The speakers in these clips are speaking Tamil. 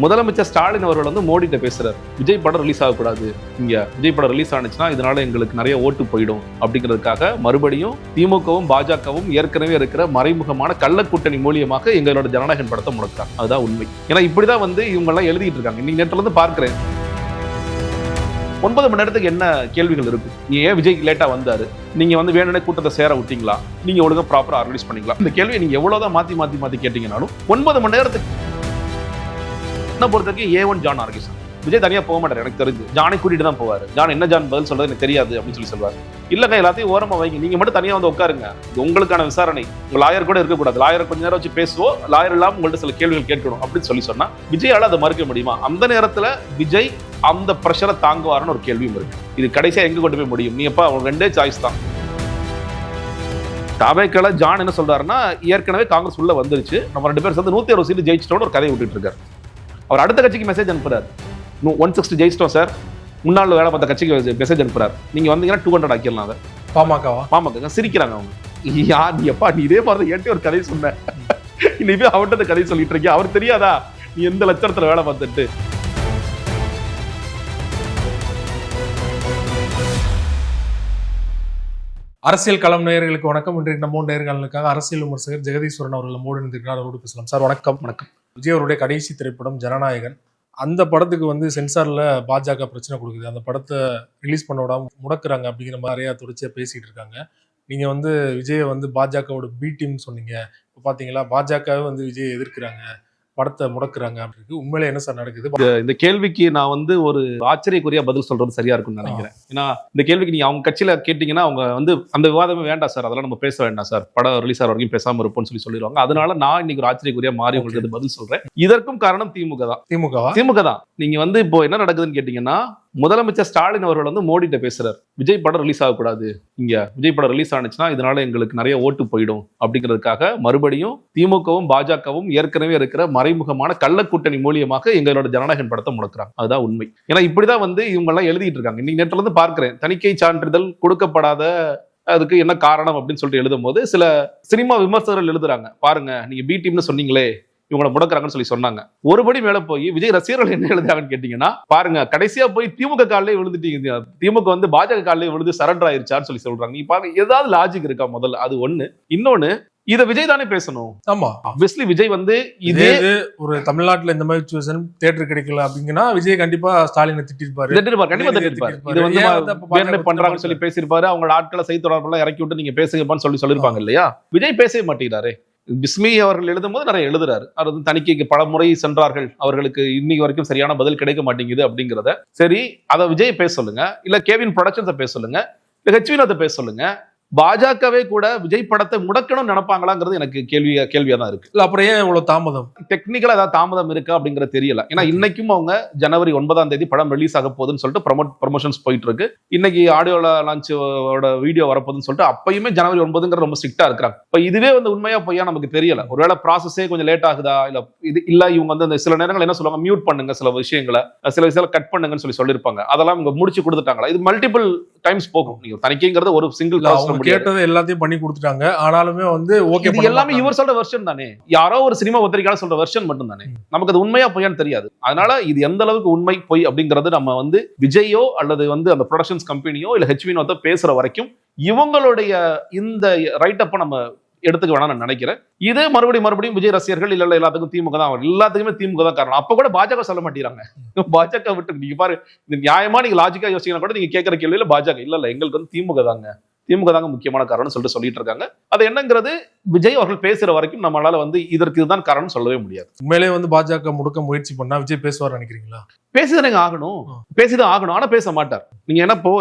முதலமைச்சர் ஸ்டாலின் அவர்கள் வந்து மோடிட்ட பேசுறாரு, விஜய் படம் ரிலீஸ் ஆகக்கூடாது, இங்க விஜய் படம் ரிலீஸ் ஆனிச்சுன்னா இதனால எங்களுக்கு நிறைய ஓட்டு போயிடும் அப்படிங்கிறதுக்காக மறுபடியும் திமுகவும் பாஜகவும் ஏற்கனவே இருக்கிற மறைமுகமான கள்ளக்கூட்டணி மூலியமாக எங்களோட ஜனநாயகன் படத்தை முடக்கிறாங்க. அதுதான் உண்மை. ஏன்னா இப்படிதான் வந்து இவங்க எல்லாம் எழுதிட்டு இருக்காங்க. இன்னைக்கு நேரத்துல இருந்து பார்க்கிறேன் 9 மணி நேரத்துக்கு என்ன கேள்விகள் இருக்கு. நீ ஏன் விஜய் லேட்டா வந்தாரு, நீங்க வந்து வேணும்னே கூட்டத்தை சேர விட்டீங்களா, நீங்க ஒழுங்கா ப்ராப்பரா ஆர்கனைஸ் பண்ணீங்களா, இந்த கேள்வியை நீங்க எவ்வளவுதான் மாத்தி கேட்டீங்கன்னாலும் 9 மணி நேரத்துக்கு என்ன பொறுத்தவரைக்கும் A1 ஜான் ஆர்கனைசேஷன். விஜய் தனியா போக மாட்டாரு, எனக்கு தெரிஞ்சு ஜானை கூட்டிட்டு தான் போவாரு. ஜான் என்ன ஜான் பதில் சொல்றது எனக்கு தெரியாது அப்படின்னு சொல்லுவாரு. இல்லங்க எல்லாத்தையும் ஓரமா வைங்க, நீங்க மட்டும் தனியா வந்து உட்காருங்க, இது உங்களுக்கான விசாரணை, உங்க லாயர் கூட இருக்கக்கூடாது, லாயர் கொஞ்ச நேரம் வச்சு பேசுவோம், லாயர் இல்லாம உங்கள்ட்ட சில கேள்விகள் கேட்கணும் அப்படின்னு சொன்னா விஜயால அதை மறுக்க முடியுமா? அந்த நேரத்துல விஜய் அந்த பிரஷரை தாங்குவாருன்னு ஒரு கேள்வியும் இருக்கு. இது கடைசியா எங்க கொண்டு போய் முடியும்? நீ எப்ப அவங்க ரெண்டே சாய்ஸ் தான். தாவேக்கால ஜான் என்ன சொல்றாருன்னா, ஏற்கனவே காங்கிரஸ் உள்ள வந்துருச்சு, நம்ம 2 பேர் சேர்ந்து 160 சீட்டு ஜெயிச்சிட்டோம்னு ஒரு கதையை விட்டுட்டு இருக்காரு. அவர் அடுத்த கட்சிக்கு மெசேஜ் அனுப்புறாரு, 160 ஜெயிச்சிட்டோம் சார், முன்னாள் வேலை பார்த்த கட்சிக்கு மெசேஜ் அனுப்புறாரு, நீங்க வந்தீங்கன்னா 200 ஆக்கிடலாம். அதை பாமக சிரிக்கிறாங்க. அவங்க யார் நீ எப்பா, நீ இதே மாதிரி ஏன்ட்டு ஒரு கதை சொன்ன, இனிமே அவர்கிட்ட கதை சொல்லிட்டு இருக்கியா, அவர் தெரியாதா நீ எந்த லட்சணத்துல வேலை பார்த்துட்டு. அரசியல் களம் நேயர்களுக்கு வணக்கம். இன்றைக்கு நம்ம நேயர்களுக்காக அரசியல் விமர்சகர் ஜெகதீஸ்வரன் அவர்கள் நம்மோடு இருந்திருக்கிறார். அவரோடு பேசலாம். சார் வணக்கம். வணக்கம். விஜய் அவருடைய கடைசி திரைப்படம் ஜனநாயகன், அந்த படத்துக்கு வந்து சென்சார்ல பாஜக பிரச்சனை கொடுக்குது, அந்த படத்தை ரிலீஸ் பண்ண விடாம முடக்குறாங்க அப்படிங்கிற மாதிரியா தொடர்ச்சியா பேசிட்டு இருக்காங்க. நீங்க வந்து விஜயை வந்து பாஜகவோட பி டீம் சொன்னீங்க, இப்போ பாத்தீங்களா பாஜகவே வந்து விஜயை எதிர்க்கிறாங்க, படத்தை முடக்குறாங்க அப்படின்னு. உண்மையிலே என்ன சார் நடக்குது? இந்த கேள்விக்கு நான் வந்து ஒரு ஆச்சரியக்குரிய பதில் சொல்றது சரியா இருக்கும்னு நினைக்கிறேன். ஏன்னா இந்த கேள்விக்கு நீங்க அவங்க கட்சியில கேட்டீங்கன்னா அவங்க வந்து அந்த விவாதமே வேண்டாம் சார், அதெல்லாம் நம்ம பேச வேண்டாம் சார், படம் ரிலீஸ் ஆகிற வரைக்கும் பேசாம இருப்போம்னு சொல்லிடுவாங்க. அதனால நான் இன்னைக்கு ஒரு ஆச்சரியக்குரிய மாறி உங்களுக்கு பதில் சொல்றேன். இதற்கும் காரணம் திமுக தான். நீங்க வந்து இப்போ என்ன நடக்குதுன்னு கேட்டீங்கன்னா, முதலமைச்சர் ஸ்டாலின் அவர்கள் வந்து மோடிட்ட பேசுறாரு, விஜய் படம் ரிலீஸ் ஆகக்கூடாது, இங்க விஜய் படம் ரிலீஸ் ஆனிச்சுன்னா இதனால எங்களுக்கு நிறைய ஓட்டு போயிடும் அப்படிங்கிறதுக்காக மறுபடியும் திமுகவும் பாஜகவும் ஏற்கனவே இருக்கிற மறைமுகமான கள்ளக்கூட்டணி மூலியமாக எங்களோட ஜனநாயகன் படத்தை முடக்கிறாங்க. அதுதான் உண்மை. ஏன்னா இப்படிதான் வந்து இவங்க எல்லாம் எழுதிட்டு இருக்காங்க. இன்னைக்கு நேரத்துல இருந்து பார்க்கிறேன், தணிக்கை சான்றிதழ் கொடுக்கப்படாத அதுக்கு என்ன காரணம் அப்படின்னு சொல்லிட்டு எழுதும் போது சில சினிமா விமர்சகர்கள் எழுதுறாங்க, பாருங்க நீங்க பி டீம்னு சொன்னீங்களே இவங்களை முடக்கிறாங்கன்னு சொன்னாங்க. ஒருபடி மேல போய் விஜய் ரசிகர்கள் என்ன எழுதுறாங்கன்னு கேட்டீங்கன்னா, பாருங்க கடைசியா போய் திமுக காலிலே விழுந்துட்டீங்க, திமுக வந்து பாஜக காலிலே விழுந்து சரண்டர் ஆயிருச்சான்னு சொல்றாங்க. நீ பாருங்க ஏதாவது லாஜிக் இருக்கா முதல்ல? அது ஒண்ணு. இன்னொன்னு, இத விஜய் தானே பேசணும். ஆமா, ஆப்வியஸ்லி விஜய் வந்து இதே ஒரு தமிழ்நாட்டுல இந்த மாதிரி சிச்சுவேஷன் தியேட்டர் கிடைக்கல அப்படிங்கன்னா விஜய் கண்டிப்பா ஸ்டாலினை திட்டிருப்பாரு. கண்டிப்பா திட்டிருப்பாரு. இது வந்து பண்றாங்கன்னு சொல்லி பேசியிருப்பாரு. அவங்களோட ஆட்களை செய்தி தொடர்பெல்லாம் இறக்கி விட்டு நீங்க பேசுங்கப்பான்னு சொல்லிருப்பாங்க இல்லையா? விஜய் பேசவே மாட்டேங்கிறாரு. பிஸ்மி அவர்கள் எழுதும் போது நிறைய எழுதுறாரு, அவர் வந்து தணிக்கைக்கு பல முறை சென்றார்கள், அவர்களுக்கு இன்னைக்கு வரைக்கும் சரியான பதில் கிடைக்க மாட்டேங்குது அப்படிங்கிறத. சரி, அதை விஜய் பேச சொல்லுங்க, இல்ல கேவின் ப்ரொடக்ஷன்ஸை பேச சொல்லுங்க, இல்ல ஹெச்வினோத்தை பேச சொல்லுங்க. பாஜகவே கூட விஜய் படத்தை முடக்கணும்னு நினைப்பாங்களாங்கிறது எனக்கு கேள்வியா தான் இருக்கு. இல்ல அப்புறம் ஏன் இவ்வளவு தாமதம்? டெக்னிக்கலா ஏதாவது தாமதம் இருக்கா அப்படிங்கிறது தெரியல. ஏன்னா இன்னைக்கும் அவங்க ஜனவரி 9ஆம் தேதி படம் ரிலீஸ் ஆக போகுதுன்னு சொல்லிட்டு ப்ரமோஷன்ஸ் போயிட்டு இருக்கு. இன்னைக்கு ஆடியோ லான்ச்சோட வீடியோ வரப்போகுதுன்னு சொல்லிட்டு அப்பயுமே ஜனவரி 9 ரொம்ப ஸ்ட்ரிக்டா இருக்காங்க. இப்ப இதுவே வந்து உண்மையா பொய்யா நமக்கு தெரியல. ஒருவேளை ப்ராசஸே கொஞ்சம் லேட் ஆகுதா, இல்ல இவங்க வந்து சில நேரங்கள் என்ன சொல்லுவாங்க, மியூட் பண்ணுங்க சில விஷயங்களை, சில விஷயங்களை கட் பண்ணுங்கன்னு சொல்லியிருப்பாங்க. அதெல்லாம் இவங்க முடிச்சு கொடுத்துட்டாங்களா? இது மல்டிபிள் டைம்ஸ் போகும். நீங்க தணிக்கைங்கிறது ஒரு சிங்கிள் கேட்டது எல்லாத்தையும் பண்ணி கொடுத்துட்டாங்க. ஆனாலுமே வந்து ஓகே, இது எல்லாமே இவர் சொல்ற வெர்ஷன் தானே, யாரோ ஒரு சினிமா பத்திரிகையாளர் சொல்ற வெர்ஷன் மட்டும் தானே, நமக்கு அது உண்மையா பொய்யான்னு தெரியாது. அதனால இது எந்த அளவுக்கு உண்மை பொய் அப்படிங்கிறது நம்ம வந்து விஜயோ அல்லது வந்து அந்த ப்ரொடக்ஷன்ஸ் கம்பெனியோ இல்ல ஹெச்வினோ பேசுற வரைக்கும் இவங்களுடைய இந்த ரைட் அப்ப நம்ம எடுத்துக்க வேணாம் நான் நினைக்கிறேன். இது மறுபடியும் விஜய் ரசிகர்கள் இல்ல எல்லாத்துக்கும் திமுக தான், எல்லாத்துக்குமே திமுக தான் காரணம். அப்ப கூட பாஜக சொல்ல மாட்டேங்கிறாங்க. பாஜக விட்டு நீங்க பாரு, இது நியாயமா நீங்க லாஜிக்கா யோசிக்கலாம் கூட, நீங்க கேட்கிற கேள்வியில பாஜக இல்ல எங்களுக்கு வந்து திமுக தாங்க முக்கியமான காரணம் சொல்லிட்டு இருக்காங்க. அது என்னங்கிறது விஜய் அவர்கள் பேசுற வரைக்கும் நம்மளால வந்து இதற்கு இதுதான் காரணம் சொல்லவே முடியாது. உண்மையிலே வந்து பாஜக முடக்க முயற்சி பண்ணா விஜய் பேசுவார் நினைக்கிறீங்களா? பேசிதான் ஆகணும், ஆனா பேச மாட்டார். நீங்க என்ன இப்போ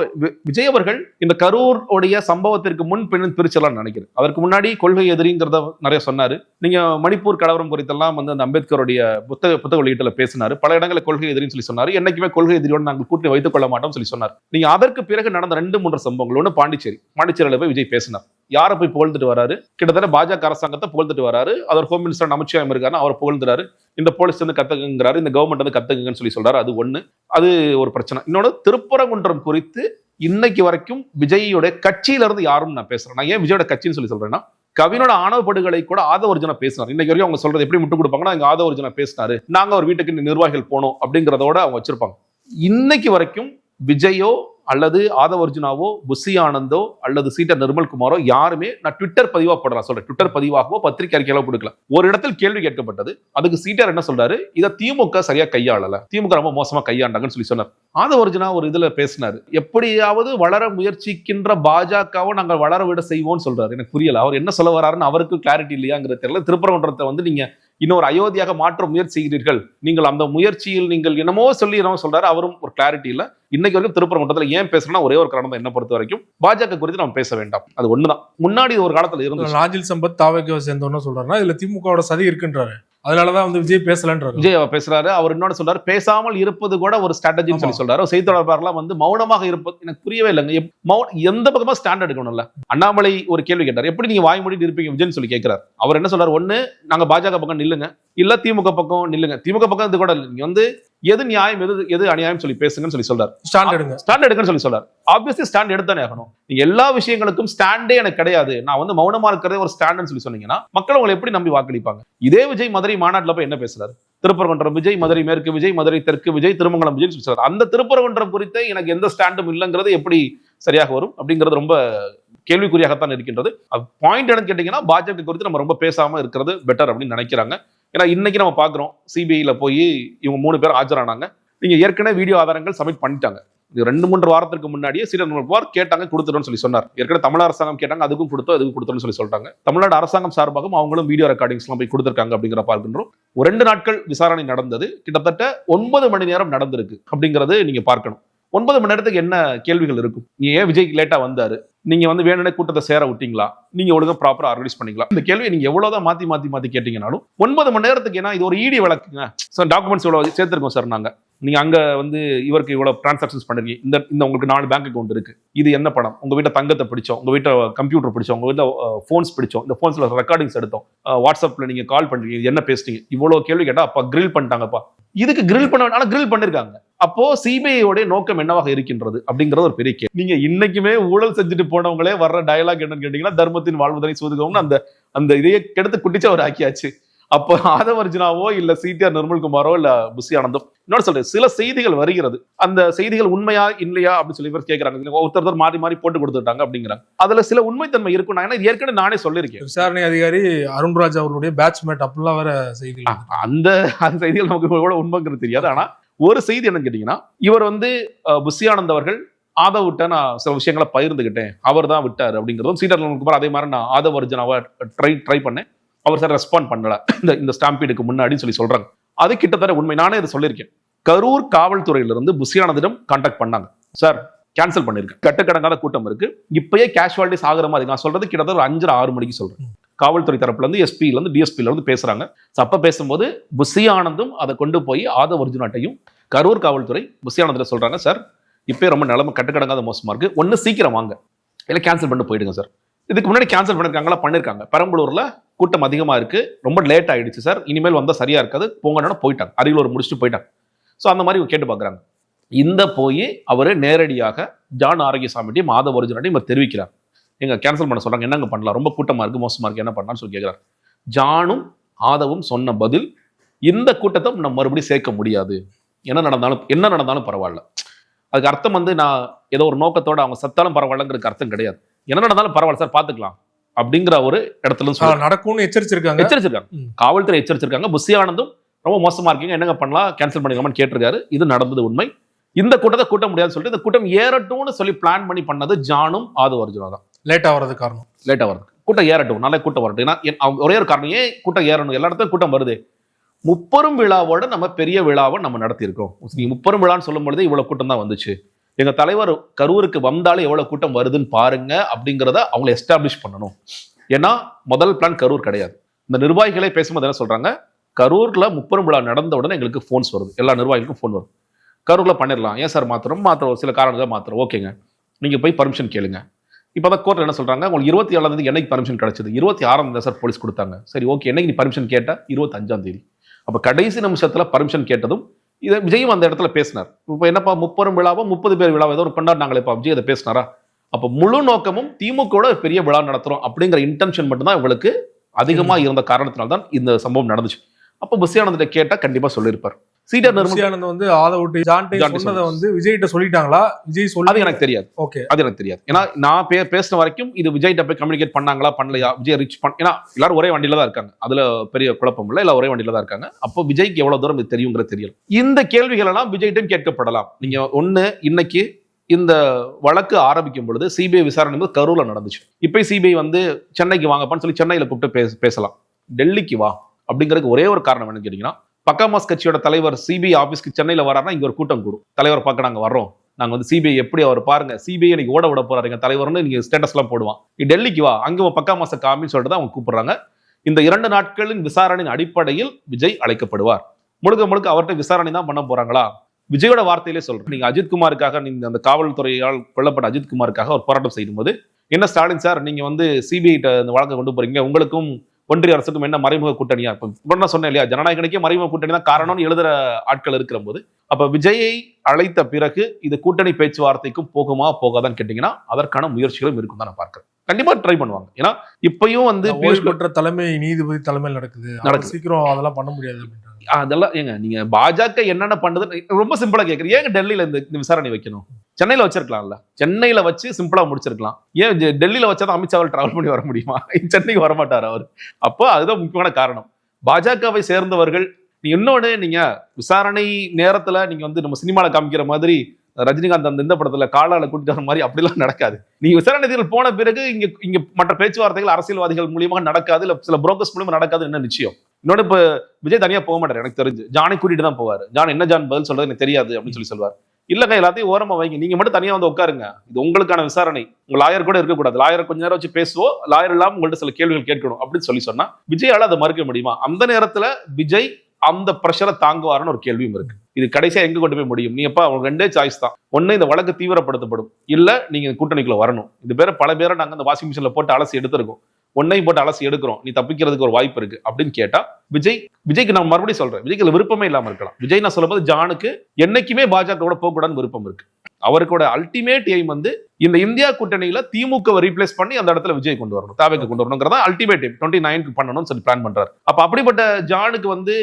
விஜய் அவர்கள் இந்த கரூர் உடைய சம்பவத்திற்கு முன் பின் பிரிச்சலாம் நினைக்கிறேன். அதற்கு முன்னாடி கொள்கை எதிரிங்கிறத நிறைய சொன்னாரு. நீங்க மணிப்பூர் கலவரம் குறித்தெல்லாம் வந்து அந்த அம்பேத்கருடைய புத்தக வெளியீட்டுல பேசினாரு. பல இடங்களில் கொள்கை எதிரின்னு சொல்லி சொன்னாரு. என்னைக்குமே கொள்கை எதிரியோடு நாங்கள் கூட்டணி வைத்துக் கொள்ள மாட்டோம் சொன்னார். நீங்க அதற்கு பிறகு நடந்த 2-3 சம்பவங்கள். ஒன்று பாண்டிச்சேரியில போய் விஜய் பேசினார். யாரை போய் புகழ்ந்துட்டு வராரு? கிட்டத்தட்ட பாஜக அரசாங்கத்தை புகழ்ந்துட்டு வராரு. அவர் ஹோம் மினிஸ்டர் அமித்ஷா இருக்காரு, அவர் புகழ்ந்துறாரு. இந்த போலீஸ் வந்து கத்துக்குங்கிறாரு, இந்த கவர்மெண்ட் வந்து கத்துக்குங்கன்னு சொல்றாரு. அது ஒண்ணு, அது ஒரு பிரச்சனை. இன்னொன்னு, திருப்பரங்குன்றம் குறித்து இன்னைக்கு வரைக்கும் விஜயோட கட்சியில இருந்து யாரும் நான் பேசுறேன். நான் ஏன் விஜயோட கட்சின்னு சொல்றேன்னா, கவினோட ஆணவ படுகொலை கூட ஆதவர்ஜுனா பேசினார். இன்னைக்கு வரைக்கும் அவங்க சொல்றது எப்படி முட்டு கொடுப்பாங்கன்னா, இங்க ஆதவர்ஜுனா பேசினாரு, நாங்க ஒரு வீட்டுக்கு நிர்வாகிகள் போனோம் அப்படிங்கிறதோட அவங்க வச்சிருப்பாங்க. இன்னைக்கு வரைக்கும் விஜயோ அல்லது ஆதவர்ஜுனாவோ புஷி ஆனந்தோ அல்லது சீட்டர் நிர்மல்குமாரோ யாருமே, நான் ட்விட்டர் பதிவா போடுறேன் சொல்றேன், ட்விட்டர் பதிவாகவோ பத்திரிகை அறிக்கையில கொடுக்கல. ஒரு இடத்தில் கேள்வி கேட்கப்பட்டது, அதுக்கு சீட்டர் என்ன சொல்றாரு, இதை திமுக சரியா கையாளல, திமுக ரொம்ப மோசமா கையாண்டாங்கன்னு சொல்லி சொன்னார். ஆதவர்ஜுனா ஒரு இதுல பேசினாரு, எப்படியாவது வளர முயற்சிக்கின்ற பாஜகவை நாங்கள் வளர விட செய்வோம்னு சொல்றாரு. எனக்கு புரியல அவர் என்ன சொல்ல வராருன்னு, அவருக்கு கிளாரிட்டி இல்லையாங்கிறது தெரியல. திருப்பரங்குன்றத்தை வந்து நீங்க இன்னொரு அயோத்தியாக மாற்ற முயற்சி செய்கிறீர்கள், நீங்கள் அந்த முயற்சியில் நீங்கள் என்னமோ சொல்லி என்னமோ சொல்றாரு, அவரும் ஒரு கிளாரிட்டி இல்ல. இன்னைக்கு வரைக்கும் திருப்பரங்குன்றத்துல ஏன் பேசுறேன்னா ஒரே ஒரு காரணம் தான், என்ன பொறுத்த வரைக்கும் பாஜக குறித்து நம்ம பேச வேண்டாம், அது ஒண்ணுதான். முன்னாடி ஒரு காலத்துல இருந்து நாஞ்சில் சம்பத் தாவேக்கு சேர்ந்தோன்னு சொல்றாருன்னா இதுல திமுகவோட சதி இருக்குன்றாரு, அதனாலதான் வந்து விஜய் பேசலன்றாரு. விஜய் பேசுறாரு, அவர் இன்னொன்னு சொல்றாரு, பேசாமல் இருப்பது கூட ஒரு ஸ்ட்ராட்டஜின்னு சொல்லி சொல்றாரு. செய்தி தொடர்பாளர்லாம் வந்து மௌனமாக இருப்பது எனக்கு புரியவே இல்லைங்க. எந்த பக்கமா ஸ்டாண்ட் எடுக்கணும்ல. அண்ணாமலை ஒரு கேள்வி கேட்டார், எப்படி நீங்க வாய் மூடிட்டு இருப்பீங்க விஜய்னு சொல்லி கேட்கிறார். அவர் என்ன சொல்றாரு, ஒண்ணு நாங்க பாஜக பக்கம் நில்லுங்க, இல்ல திமுக பக்கம் நில்லுங்க. திமுக பக்கம் இது கூட இல்லை, நீங்க வந்து எது நியாயம் எது அநியாயம் சொல்லி பேசுங்கன்னு சொல்லி சொல்றாரு. ஸ்டாண்ட் எடுங்கன்னு சொல்லி சொல்றாரு. ஆப்வியஸ்லி ஸ்டாண்ட் எடுத்தானே ஆகணும். நீங்க எல்லா விஷயங்களுக்கும் ஸ்டாண்டே எனக்கு கிடையாது, நான் வந்து மௌனமா இருக்கிறதே ஒரு ஸ்டாண்ட்னு சொல்லி சொன்னீங்கன்னா மக்கள் உங்களை எப்படி நம்பி வாக்களிப்பாங்க? இதே விஜய் மதுரை மாநாட்டில் போய் என்ன பேசுறாரு, திருப்பரங்குன்றம் விஜய், மதுரை மேற்கு விஜய், மதுரை தெற்கு விஜய், திருமங்கலம் விஜய் சொல்றாரு. அந்த திருப்பரங்குன்றம் குறித்து எனக்கு எந்த ஸ்டாண்டும் இல்லைங்கிறது எப்படி சரியாக வரும் அப்படிங்கிறது ரொம்ப கேள்விக்குறியாகத்தான் இருக்கின்றது. பாயிண்ட் என்னன்னு கேட்டீங்கன்னா, பாஜக குறித்து நம்ம ரொம்ப பேசாம இருக்கிறது பெட்டர் அப்படின்னு நினைக்கிறாங்க. ஏன்னா இன்னைக்கு நம்ம பாக்குறோம், சிபிஐல போய் இவங்க 3 பேர் ஆஜரானாங்க. நீங்க ஏற்கனவே வீடியோ ஆதாரங்கள் சப்மிட் பண்ணிட்டாங்க. 2-3 வாரத்துக்கு முன்னாடியே சீட்டர் நிர்மல்குமார் கேட்டாங்க, கொடுத்துட்டோம்னு சொல்லி சொன்னார். ஏற்கனவே தமிழ் அரசாங்கம் கேட்டாங்க, அதுக்கும் கொடுத்தோம், அதுக்கும் கொடுத்தோம்னு சொல்லி சொல்றாங்க. தமிழ்நாடு அரசாங்கம் சார்பாகவும் அவங்களும் வீடியோ ரெக்கார்டிங்ஸ் எல்லாம் போய் கொடுத்திருக்காங்க அப்படிங்கிற பார்க்கின்றோம். 2 நாட்கள் விசாரணை நடந்தது, கிட்டத்தட்ட 9 மணி நேரம் நடந்திருக்கு அப்படிங்கிறது நீங்க பார்க்கணும். 9 மணி நேரத்துக்கு என்ன கேள்விகள் இருக்கும்? நீ ஏன் விஜய் லேட்டா வந்தாரு, நீங்க வந்து வேணும்னே கூட்டத்தை சேர விட்டீங்களா, நீங்க ஒழுங்கா ப்ராப்பரா ஆர்கனைஸ் பண்ணீங்களா? இந்த கேள்வியை நீங்க எவ்வளவுதான் மாத்தி கேட்டீங்கனாலும் 9 மணி நேரத்துக்கு, ஏன்னா இது ஒரு இடி வழக்குங்க. டாக்குமெண்ட்ஸ் இவ்வளவு சேர்த்திருக்கோம் சார் நாங்க, நீங்க அங்க வந்து இவருக்கு இவ்வளவு டிரான்சாக்ஷன்ஸ் பண்ணிருக்கீங்க, இந்த உங்களுக்கு 4 பேங்க் அக்கௌண்ட் இருக்கு, இது என்ன படம், உங்க வீட்டை தங்கத்தை பிடிச்சோம், உங்க வீட்டை கம்ப்யூட்டர் பிடிச்சோம், உங்க வீட்டுல போன்ஸ் பிடிச்சோம், இந்த போன்ஸ்ல ரெக்கார்டிங்ஸ் எடுத்தோம், வாட்ஸ்அப்ல நீங்க கால் பண்றீங்க, என்ன பேசுறீங்க, இவ்வளவு கேள்வி கேட்டா அப்ப கிரில் பண்ணிட்டாங்கப்பா. இதுக்கு கிரில் பண்ண கிரில் பண்ணிருக்காங்க. அப்போ சிபிஐயோட நோக்கம் என்னவாக இருக்கின்றது அப்படிங்கறது ஒரு பெரிய கேள்வி. நீங்க இன்னைக்குமே ஊழல் செஞ்சுட்டு போனவங்களே வர்ற டயலாக் என்னன்னு கேட்டீங்கன்னா, தர்மத்தின் வாழ்வதனை சூதுகவும் அந்த இதையே கெடுத்து குட்டிச்ச ஒரு ஆக்கியாச்சு. அப்போ ஆதவர்ஜுனாவோ இல்ல சீட்டர் நிர்மல்குமாரோ இல்ல புஷி ஆனந்தோ, இன்னொரு சொல்றேன், சில செய்திகள் வருகிறது, அந்த செய்திகள் உண்மையா இல்லையா அப்படின்னு சொல்லி இவர் கேட்கறாங்க. ஒருத்தர் மாறி போட்டு கொடுத்துட்டாங்க அப்படிங்கிறாங்க. அதுல சில உண்மைத்தன்மை இருக்கும். நான் ஏற்கனவே நானே சொல்லியிருக்கேன், விசாரணை அதிகாரி அருண்ராஜ் அவர்களுடைய பேட்ச்மேட் அப்படிலாம் வேற செய்தி, அந்த செய்திகள் நமக்கு எவ்வளவு உண்மைங்கிறது தெரியாது. ஆனா ஒரு செய்தி என்னன்னு கேட்டீங்கன்னா, இவர் வந்து புஷி ஆனந்த் அவர்கள் ஆதவிட்ட நான் சில விஷயங்களை பகிர்ந்துகிட்டேன், அவர் தான் விட்டார் அப்படிங்கிறதும் சீட்டர் நிர்மல்குமார் அதே மாதிரி நான் ஆதவர்ஜுனாவை ட்ரை பண்ணேன், அவர் சார் ரெஸ்பாண்ட் பண்ணல இந்த ஸ்டாம்பீடுக்கு முன்னாடி சொல்லி சொல்றாங்க. அது கிட்டத்தட்ட உண்மை. நானே இதை சொல்லியிருக்கேன். கரூர் காவல்துறையிலிருந்து புஷி ஆனந்திடம் கான்டாக்ட் பண்ணாங்க, சார் கேன்சல் பண்ணிருக்கேன், கட்டுக்கடங்காத கூட்டம் இருக்கு, இப்பயே கேஷுவாலிட்டிஸ் ஆகிற மாதிரி. நான் சொல்றது கிட்டத்தட்ட ஒரு 5-6 மணிக்கு சொல்றேன். காவல்துறை தரப்புல இருந்து எஸ்பில இருந்து டிஎஸ்பில இருந்து பேசுறாங்க. அப்ப பேசும்போது புஷி ஆனந்தும் அதை கொண்டு போய் ஆதவர்ஜுனாட்டையும் கரூர் காவல்துறை புஷி ஆனந்தில் சொல்றாங்க, சார் இப்பயே ரொம்ப நிலைமை கட்டுக்கடங்காத மோசமா இருக்கு, ஒன்னு சீக்கிரம் வாங்க, இல்ல கேன்சல் பண்ணிட்டு போயிடுங்க சார். இதுக்கு முன்னாடி கேன்சல் பண்ணிருக்காங்க. பெரம்பலூர்ல கூட்டம் அதிகமா இருக்கு, ரொம்ப லேட் ஆயிடுச்சு சார், இனிமேல் வந்தா சரியா இருக்காது, போங்கன்னா போயிட்டாங்க, அரியலூர் முடிச்சுட்டு போயிட்டாங்க. ஸோ அந்த மாதிரி கேட்டு பாக்குறாங்க. இந்த போய் அவரு நேரடியாக ஜான் ஆரோக்கியசாமிட்டையும் ஆதவர்ஜுனாட்டையும் இவர் தெரிவிக்கிறார், எங்க கேன்சல் பண்ண சொல்றாங்க, என்னங்க பண்ணலாம், ரொம்ப கூட்டமா இருக்கு, மோசமா இருக்கு, என்ன பண்ணலாம்னு சொல்லி கேட்கிறார். ஜானும் ஆதவும் சொன்ன பதில், இந்த கூட்டத்தை நம்ம மறுபடியும் சேர்க்க முடியாது, என்ன நடந்தாலும் பரவாயில்ல. அதுக்கு அர்த்தம் வந்து நான் ஏதோ ஒரு நோக்கத்தோட அவங்க சத்தாலும் பரவாயில்லங்கிறதுக்கு அர்த்தம் கிடையாது. என்ன நடந்தாலும் பரவாயில்ல சார், பாத்துக்கலாம் அப்படிங்கிற ஒரு இடத்துல நடக்கும்னு எச்சரிச்சிருக்காங்க. காவல்துறை எச்சரிச்சிருக்காங்க. புஷி ஆனந்தும் ரொம்ப மோசமா இருக்கீங்க, என்னங்க பண்ணலாம், கேன்சல் பண்ணிக்கலாம்னு கேட்டிருக்காரு. இது நடந்தது உண்மை. இந்த கூட்டத்தை கூட்ட முடியாதுன்னு சொல்லிட்டு இந்த கூட்டம் ஏறட்டும்னு சொல்லி பிளான் பண்ணி பண்ணது ஜானும் ஆதவர்ஜுனா தான். லேட்டா வர்றது காரணம், கூட்டம் ஏறட்டும், நல்ல கூட்டம் வரட்டும். ஏன்னா ஒரே ஒரு காரணம், ஏன் கூட்டம் ஏறணும், எல்லா இடத்துலையும் கூட்டம் வருது. முப்பெரும் விழாவோட நம்ம பெரிய விழாவை நம்ம நடத்தி இருக்கோம். நீங்க முப்பெரும் விழான்னு சொல்லும் பொழுது இவ்வளவு கூட்டம் தான் வந்துச்சு, எங்க தலைவர் கரூருக்கு வந்தாலே எவ்வளவு கூட்டம் வருதுன்னு பாருங்க அப்படிங்கிறத அவங்களை எஸ்டாப்ளிஷ் பண்ணணும். ஏன்னா முதல் பிளான் கரூர் கிடையாது. இந்த நிர்வாகிகளே பேசும்போது என்ன சொல்றாங்க, கரூர்ல முப்பெரும் விழா நடந்த உடனே எங்களுக்கு போன்ஸ் வருது, எல்லா நிர்வாகிகளுக்கும் போன் வருது, கரூர்ல பண்ணிடலாம், ஏன் சார் மாத்திரம் சில காரணங்கள் மாத்திரம், ஓகேங்க நீங்க போய் பர்மிஷன் கேளுங்க. இப்பதான் கோர்ட்ல என்ன சொல்றாங்க, உங்களுக்கு 27 என்னைக்கு பர்மிஷன் கிடைச்சது, 26 சார் போலீஸ் கொடுத்தாங்க, சரி ஓகே, என்னைக்கு நீ பர்மிஷன் கேட்ட, 25 அப்ப கடைசி நிமிஷத்துல பர்மிஷன் கேட்டதும் இதை விஜயும் அந்த இடத்துல பேசினார். இப்போ என்னப்பா முப்பெரும் விழாவோ 30 பேர் விழாவோ ஏதோ ஒரு கொண்டாடினாங்களேப்பா, விஜய் அதை பேசினாரா? அப்ப முழு நோக்கமும் திமுகவோட பெரிய விழா நடத்துறோம் அப்படிங்கிற இன்டென்ஷன் மட்டும்தான் இவங்களுக்கு அதிகமா இருந்த காரணத்தினால்தான் இந்த சம்பவம் நடந்துச்சு. அப்ப புஷி ஆனந்த் கேட்டா கண்டிப்பா சொல்லியிருப்பார். சீட்டர் நிர்மல் புஷி ஆனந்த் வந்து ஆல் அவுட் ஜான்டே சொன்னதை வந்து விஜய்கிட்ட சொல்லிட்டாங்களா? விஜய் சொல்லி அது எனக்கு தெரியாது. ஓகே, அது எனக்கு தெரியாது. ஏன்னா நான் பேசின வரைக்கும் இது விஜய்கிட்ட போய் கம்யூனிகேட் பண்ணாங்களா பண்ணலையா, விஜய் ரீச் ஏன்னா எல்லாரும் ஒரே வண்டியில தான் இருக்காங்க, அதுல பெரிய குழப்பம் இல்லை, எல்லாம் ஒரே வண்டியில தான் இருக்காங்க. அப்போ விஜய்க்கு எவ்வளவு தூரம் இது தெரியுங்கிறது தெரியல. இந்த கேள்விகள் எல்லாம் விஜய்கிட்டும் கேட்கப்படலாம். நீங்க ஒண்ணு, இன்னைக்கு இந்த வழக்கு ஆரம்பிக்கும் பொழுது சிபிஐ விசாரணை கரூர்ல நடந்துச்சு. இப்ப சிபிஐ வந்து சென்னைக்கு வாங்கப்பான்னு சொல்லி சென்னையில கூப்பிட்டு பேசலாம். டெல்லிக்கு வா அப்படிங்கிறதுக்கு ஒரே ஒரு காரணம் என்னன்னு கேட்டீங்கன்னா, பக்காமாஸ் கட்சியோட தலைவர் சிபிஐ ஆபீஸ்க்கு சென்னையில வராருன்னா இங்க ஒரு கூட்டம் கூடும். தலைவர் பார்க்க நாங்க வர்றோம், நாங்க வந்து சிபிஐ எப்படி அவர் பாருங்க, சிபிஐ இன்னைக்கு ஓட விட போறாருங்க தலைவர்னு நீங்க ஸ்டேட்டஸ் எல்லாம் போடுவான். நீ டெல்லிக்கு வா, அங்க பக்காமாச காமின்னு சொல்லிட்டு அவங்க கூப்பிடுறாங்க. இந்த 2 நாட்களின் விசாரணையின் அடிப்படையில் விஜய் அழைக்கப்படுவார். முழுக்க முழுக்க அவர்கிட்ட விசாரணை தான் பண்ண போறாங்களா? விஜயோட வார்த்தையிலே சொல்றேன். நீங்க அஜித்குமாருக்காக, நீங்க அந்த காவல்துறையால் கொல்லப்பட்ட அஜித்குமாருக்காக ஒரு போராட்டம் செய்யும்போது, என்ன ஸ்டாலின் சார் நீங்க வந்து சிபிஐ இந்த வழக்கை கொண்டு போறீங்க, உங்களுக்கும் ஒன்றிய அரசுக்கும் என்ன மறைமுக கூட்டணியா? இப்ப நான் சொன்னேன் இல்லையா, ஜனநாயகனுக்கே மறைமுக கூட்டணி தான் காரணம்னு எழுதுற ஆட்கள் இருக்கிற போது, அப்ப விஜயை அழைத்த பிறகு இது கூட்டணி பேச்சுவார்த்தைக்கும் போகுமா போகாதான்னு கேட்டீங்கன்னா அதற்கான முயற்சிகளும் இருக்கும் தான் நான் பார்க்கிறேன். கண்டிப்பா ட்ரை பண்ணுவாங்க. ஏன்னா இப்பயும் வந்து தலைமை நீதிபதி தலைமையில் நடக்குது, சீக்கிரம் அதெல்லாம் பண்ண முடியாது அப்படின்றாங்க. அதெல்லாம் ஏங்க நீங்க பாஜக என்னென்ன பண்ணுது ரொம்ப சிம்பிளா கேட்குறீங்க. ஏங்க டெல்லியில இந்த விசாரணை வைக்கணும்? சென்னையில வச்சிருக்கலாம்ல, சென்னையில வச்சு சிம்பிளா முடிச்சிருக்கலாம். ஏன் டெல்லியில வச்சாதான் அமித்ஷாவில் டிராவல் பண்ணி வர முடியுமா? சென்னைக்கு வரமாட்டார் அவர். அப்போ அதுதான் முக்கியமான காரணம். பாஜகவை சேர்ந்தவர்கள் இன்னொன்னு, நீங்க விசாரணை நேரத்துல நீங்க வந்து நம்ம சினிமால காமிக்கிற மாதிரி ரஜினிகாந்த் அந்த இந்த படத்துல காலால கூட்டிட்டு வர மாதிரி அப்படிலாம் நடக்காது. நீங்க விசாரணை போன பிறகு இங்க மற்ற பேச்சுவார்த்தைகள் அரசியல்வாதிகள் மூலியமா நடக்காது, இல்ல சில புரோக்கர்ஸ் மூலியமா நடக்காது, என்ன நிச்சயம். இன்னொன்னு, இப்ப விஜய் தனியா போக மாட்டாரு எனக்கு தெரிஞ்சு, ஜானை கூட்டிட்டு தான் போவாரு. ஜான் என்ன ஜான் பதில் சொல்றது எனக்கு தெரியாது அப்படின்னு சொல்லி சொல்வார். இல்லங்க எல்லாத்தையும் ஓரமா வைங்க, நீங்க மட்டும் தனியா வந்து உட்காருங்க, இது உங்களுக்கான விசாரணை, உங்க லாயர் கூட இருக்கக்கூடாது, லாயரை கொஞ்ச நேரம் வச்சு பேசுவோம், லாயர் இல்லாம உங்கள்ட்ட சில கேள்விகள் கேட்கணும் அப்படின்னு சொல்லி சொன்னா விஜயால அதை மறுக்க முடியுமா? அந்த நேரத்துல விஜய் அந்த பிரஷரை தாங்குவாருன்னு ஒரு கேள்வியும் இருக்கு. இது கடைசியா எங்க கொண்டு போய் முடியும்? நீ எப்ப அவங்க 2 சாய்ஸ் தான். ஒண்ணு, இந்த வழக்கு தீவிரப்படுத்தப்படும், இல்ல நீங்க கூட்டணிக்குள்ள வரணும். இது பேர பல பேரை நாங்க அந்த வாஷிங் மிஷின்ல போட்டு அலசி எடுத்திருக்கோம், ஒன்னையும் போட்டு அலசி எடுக்கிறோம், நீ தப்பிக்கிறதுக்கு ஒரு வாய்ப்பு இருக்கு அப்படின்னு கேட்டா விஜய்க்கு நான் மறுபடியும் சொல்றேன், விஜய்க்கு விருப்பமே இல்லாம இருக்கலாம். விஜய் நான் சொல்லும்போது ஜானுக்கு என்னைக்குமே பாஜக போகக்கூடாதுன்னு விருப்பம் இருக்கு. அவருக்கோட அல்டிமேட் எய்ம் வந்து இந்த இந்தியா கூட்டணியில திமுகவை ரீப்ளேஸ் பண்ணி அந்த இடத்துல விஜய் கொண்டு வரணும், தாவேக்கு கொண்டு வரணுங்கிறதா அல்டிமேட் எய்ம். 29க்கு பண்ணணும்னு சொல்லி பிளான் பண்றாரு. அப்ப அப்படிப்பட்ட ஜானுக்கு வந்து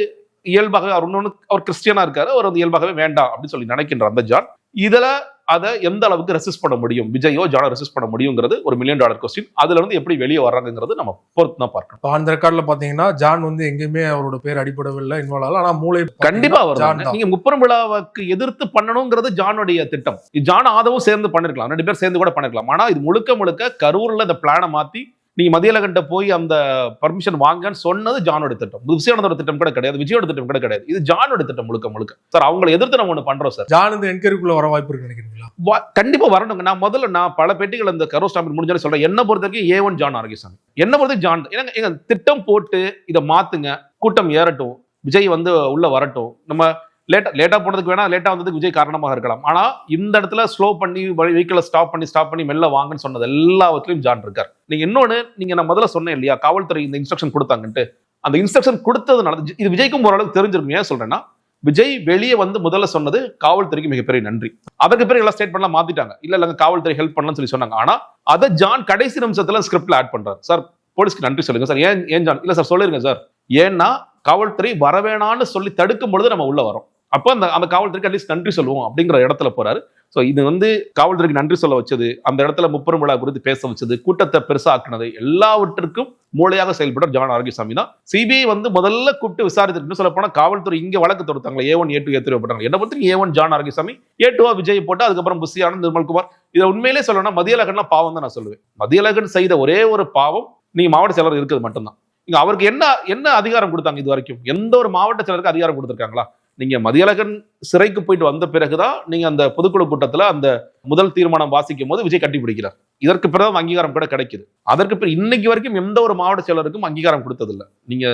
இயல்பாக அவர் கிறிஸ்டியனா இருக்காரு, அவர் வந்து இயல்பாகவே வேண்டாம் அப்படின்னு சொல்லி நினைக்கின்ற அந்த ஜான் இதுல அதை எந்த அளவுக்கு ரெசிஸ்ட் பண்ண முடியும், விஜயோ ஜானோ ரெசிஸ்ட் பண்ண முடியுங்கிறது ஒரு $1 மில்லியன் கொஸ்டின். அதுல இருந்து எப்படி வெளியே வர்றாங்கிறது நம்ம பொறுத்து தான் பார்க்கணும். அந்த ரெக்கார்ட்ல பாத்தீங்கன்னா ஜான் வந்து எங்கேயுமே அவரோட பேர் அடிப்படவில்லை, இன்வால்வ் ஆகல. ஆனா மூளை கண்டிப்பா வரும். நீங்க முப்பெரும் விழாவுக்கு எதிர்த்து பண்ணணுங்கிறது ஜானுடைய திட்டம். ஜான் ஆதவும் சேர்ந்து பண்ணிருக்கலாம், 2 பேர் சேர்ந்து கூட பண்ணிருக்கலாம். ஆனா இது முழுக்க கரூர்ல இந்த பிளானை மாத்தி நீங்க மதியழகன்ட்ட போய் அந்த பர்மிஷன் வாங்கன்னு சொன்னது ஜானோட திட்டம். விஜயோட திட்டம் கூட கிடையாது, விஜயோட திட்டம் கூட கிடையாது. இது ஜானோட திட்டம் முழுக்க. சார் அவங்களை எதிர்த்து நம்ம ஒண்ணு பண்றோம் சார். ஜான் இந்த என்கொயரிக்குள்ள வர வாய்ப்பு இருக்கு நினைக்கிறீங்களா? கண்டிப்பா வரணுங்க. நான் பல பேட்டிகள் இந்த கரூர் ஸ்டாம்பில் முடிஞ்சாலும் சொல்றேன், என்ன பொறுத்தவரைக்கும் A1 ஜான் ஆரோக்கியசாமி, என்ன பொறுத்த ஜான் எங்க திட்டம் போட்டு இதை மாத்துங்க, கூட்டம் ஏறட்டும், விஜய் வந்து உள்ள வரட்டும். நம்ம லேட்டா போனதுக்கு வேணா, லேட்டா வந்ததுக்கு விஜய் காரணமாக இருக்கலாம். ஆனா இந்த இடத்துல ஸ்லோ பண்ணி வெஹிக்கிளை ஸ்டாப் பண்ணி மெல்ல வாங்கன்னு சொன்னது எல்லாவற்றிலும் ஜான் இருக்கார். நீங்க இன்னொன்னு, நான் முதல்ல சொன்னேன் இல்லையா, காவல்துறை இந்த இன்ஸ்ட்ரக்ஷன் கொடுத்தாங்கன்ட்டு, அந்த இன்ஸ்ட்ரக்ஷன் கொடுத்ததுனால இது விஜய்க்கும் ஓரளவுக்கு தெரிஞ்சிருக்கும். ஏன் சொல்றேன்னா, விஜய் வெளியே வந்து முதல்ல சொன்னது காவல்துறைக்கு மிகப்பெரிய நன்றி. அதற்கு பிறகு எல்லாம் ஸ்டேட்மெண்ட்லாம் மாத்திட்டாங்க, இல்ல காவல்துறை ஹெல்ப் பண்ணலன்னு சொல்லி சொன்னாங்க. ஆனா அதை ஜான் கடைசி நிமிஷத்துல ஸ்கிரிப்ட்ல ஆட் பண்றாரு. சார் போலீஸ்க்கு நன்றி சொல்லுங்க சார். ஏன் ஜான்? இல்ல சார் சொல்லிருங்க சார், ஏன்னா காவல்துறை வரவேணான்னு சொல்லி தடுக்கும் பொழுது நம்ம உள்ள வரோம், அப்போ அந்த காவல்துறைக்கு அட்லீஸ்ட் நன்றி சொல்லுவோம் அப்படிங்கிற இடத்துல போறாரு. ஸோ இது வந்து காவல்துறைக்கு நன்றி சொல்ல வச்சது, அந்த இடத்துல முப்பெரும் விழா குறித்து பேச வச்சது, கூட்டத்தை பெருசா ஆக்குனது, எல்லாவற்றிற்கும் மூளையாக செயல்படுற ஜான் ஆரோக்கியசாமி தான். சிபிஐ வந்து முதல்ல கூப்பிட்டு விசாரித்து சொல்ல போனா, காவல்துறை இங்க வழக்கு தொடுத்தாங்களே A1 A2 A3 போட்டாங்க. என்ன பொறுத்த A1 John Arokiasamy, A2 Vijay போட்டு அதுக்கப்புறம் புஷி ஆனந்த், நிர்மல்குமார். இதை உண்மையிலே சொல்லணும்னா மதியழகன் பாவம் தான் நான் சொல்லுவேன். மதியழகன் செய்த ஒரே ஒரு பாவம், நீங்க மாவட்ட செயலர் இருக்கிறது மட்டும்தான். இங்க அவருக்கு என்ன அதிகாரம் கொடுத்தாங்க? இது வரைக்கும் எந்த ஒரு மாவட்ட செயலருக்கு அதிகாரம் கொடுத்திருக்காங்களா? நீங்க மதியழகன் சிறைக்கு போயிட்டு வந்த பிறகுதான் நீங்க அந்த பொதுக்குழு கூட்டத்துல அந்த முதல் தீர்மானம் வாசிக்கும் போது விஜய் கட்டி பிடிக்கிறார். இதற்கு பிறகு அங்கீகாரம் கூட கிடைக்குது. அதற்கு பிறகு இன்னைக்கு வரைக்கும் எந்த ஒரு மாவட்ட செயலருக்கும் அங்கீகாரம் கொடுத்ததில்லை. நீங்க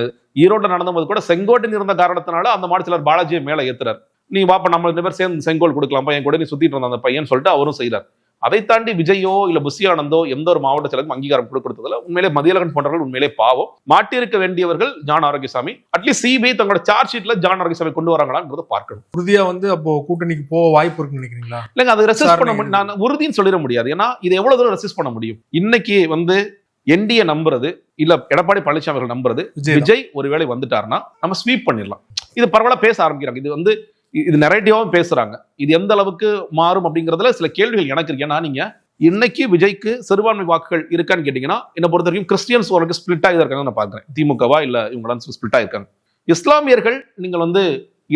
ஈரோட்டில் நடந்த போது கூட செங்கோட்டையில் இருந்த காரணத்தினால அந்த மாவட்ட செயலர் பாலாஜியை மேல ஏத்துறாரு. நீ வாப்ப நம்ம 2 பேர் சேர்ந்து செங்கோல் கொடுக்கலாம்ப்பா, என் கூட நீ சுத்திட்டு இருந்த அந்த பையன் சொல்லிட்டு அவரும் செய்யறார். அதை தாண்டி விஜயோ இல்ல புஷி ஆனந்தோ எந்த ஒரு மாவட்ட செயலருக்கும் அங்கீகாரம் கொடுக்கறதுல உண்மையிலே மதியழகன் போன்றவர்கள் உண்மையிலே பாவம். மாட்டியிருக்க வேண்டியவர்கள் ஜான் ஆரோக்கியசாமி. அட்லீஸ்ட் சிபிஐ தங்களோட சார்ஜ் ஷீட்ல ஜான் ஆரோக்கியசாமி கொண்டு வராங்களான்றத பார்க்கணும். உறுதியா வந்து அப்போ கூட்டணிக்கு போக வாய்ப்பு இருக்குன்னு நினைக்கிறீங்களா? இல்லைங்க, அது ரெசிஸ்ட் பண்ண நான் உறுதின்னு சொல்லிட முடியாது. ஏன்னா இது எவ்வளவு தூரம் ரெசிஸ்ட் பண்ண முடியும்? இன்னைக்கு வந்து என்டிஏ நம்புறது இல்ல எடப்பாடி பழனிசாமி அவர்கள் நம்புறது விஜய் ஒருவேளை வந்துட்டாருன்னா நம்ம ஸ்வீப் பண்ணிடலாம். இது பரவாயில்ல பேச ஆரம்பிக்கிறாங்க. இது வந்து இது நெரேட்டிவாவும் பேசுறாங்க. இது எந்த அளவுக்கு மாறும் அப்படிங்கறதுல சில கேள்விகள் எனக்கு இருக்கு. ஏன்னா நீங்க இன்னைக்கு விஜய்க்கு சிறுபான்மை வாக்குகள் இருக்கான்னு கேட்டீங்கன்னா என்ன பொறுத்த வரைக்கும் கிறிஸ்டியன்ஸ் ஓரளவுக்கு ஸ்பிளிட் ஆகி இருக்காங்க நான் பாக்குறேன். திமுகவா இல்ல இவங்களாம் ஸ்பிளிட் ஆயிருக்காங்க. இஸ்லாமியர்கள் நீங்கள் வந்து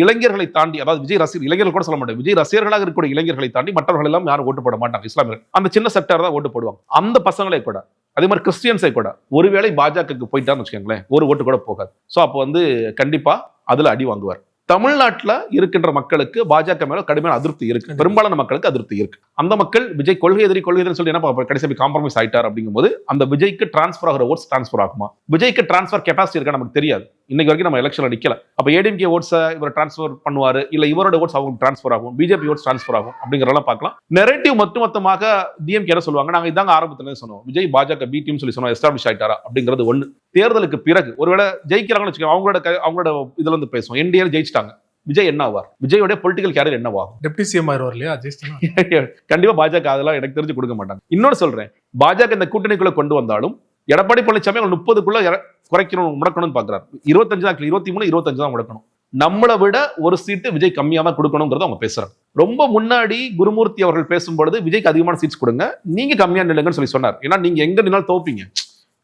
இளைஞர்களை தாண்டி, அதாவது விஜய் ரசிகர் இளைஞர்கள் கூட சொல்ல மாட்டேன், விஜய் ரசிகர்களாக இருக்கக்கூடிய இளைஞர்களை தாண்டி மற்றவர்கள் எல்லாம் யாரும் ஓட்டு போட மாட்டாங்க. இஸ்லாமியர்கள் அந்த சின்ன செக்டர் தான் ஓட்டு போடுவாங்க. அந்த பசங்களே கூட அதே மாதிரி கிறிஸ்டியன்ஸை கூட ஒருவேளை பாஜகவுக்கு போயிட்டான்னு வச்சுக்கோங்களேன், ஒரு ஓட்டு கூட போகாது. ஸோ அப்போ வந்து கண்டிப்பா அதுல அடி வாங்குவார். தமிழ்நாட்டில் இருக்கின்ற மக்களுக்கு பாஜக மேல கடுமையான அதிருப்தி இருக்கு. பெரும்பாலான மக்களுக்கு அதிருப்தி இருக்கு. அந்த மக்கள் விஜய் கொள்கை எதிரி சொல்லி என்ன கடைசி காம்ப்ரமைஸ் ஆயிட்டார் அப்படிங்கும்போது அந்த விஜய்க்கு டிரான்ஸ்பர் ஆகிற ஓட்ஸ் டிரான்ஸ்பர் ஆகுமா? விஜய்க்கு டிரான்ஸ்பர் கெபாசிட்டி இருக்கா நமக்கு தெரியாது. இன்னைக்கு வரைக்கும் நம்ம எலெக்ஷன்ல நிக்கல. அப்ப ஏடிஎம்கே ஓட்ஸ் இவர் டிரான்ஸ்பர் பண்ணுவாரு, இல்ல இவரோட ஓட்ஸ் அவங்க டிரான்ஸ்பர் ஆகும், பிஜேபி ஓட்ஸ் டிரான்ஸ்பர் ஆகும் அப்படிங்கறதெல்லாம் பார்க்கலாம். நெரேட்டிவ் மொத்தமாக டிஎம்கே என்ன சொல்லுவாங்க, நாங்க இதாங்க ஆரம்பத்துல சொன்னோம் விஜய் பாஜக பி டீம் சொல்லி சொன்னோம், எஸ்டாப்ளிஷ் ஆயிட்டாரா அப்படிங்கிறது ஒண்ணு. தேர்தலுக்கு பிறகு ஒருவேளை ஜெயிக்கிறாங்கன்னு வச்சுக்கோங்க, அவங்களோட இதுல இருந்து பேசுவோம். என்டிஏ ஜெயிச்சிட்டாங்க, விஜய் என்ன ஆவார்? விஜயோட பொலிட்டிக்கல் கேரியர் என்னவாகும்? டெப்டி சிஎம் ஆயிடுவார் இல்லையா? கண்டிப்பா பாஜக அதெல்லாம் எனக்கு தெரிஞ்சு கொடுக்க மாட்டாங்க. இன்னொரு சொல்றேன், பாஜக இந்த கூட்டணிக்குள்ள கொண்டு வந்தாலும் எடப்பாடி பழனிசாமி 30க்குள்ள குறைக்கணும், முடக்கணும்னு பாக்குறாரு. 25 தான், 23, 25 தான் முடக்கணும். நம்மளை விட ஒரு சீட்டு விஜய் கம்மியா தான் கொடுக்கணுங்கிறத அவங்க பேசுறாங்க. ரொம்ப முன்னாடி குருமூர்த்தி அவர்கள் பேசும்பொழுது விஜய்க்கு அதிகமான சீட்ஸ் கொடுங்க, நீங்க கம்மியா நில்லுங்கன்னு சொல்லி சொன்னார். ஏன்னா நீங்க எங்க நின்னாலும் தோப்பீங்க,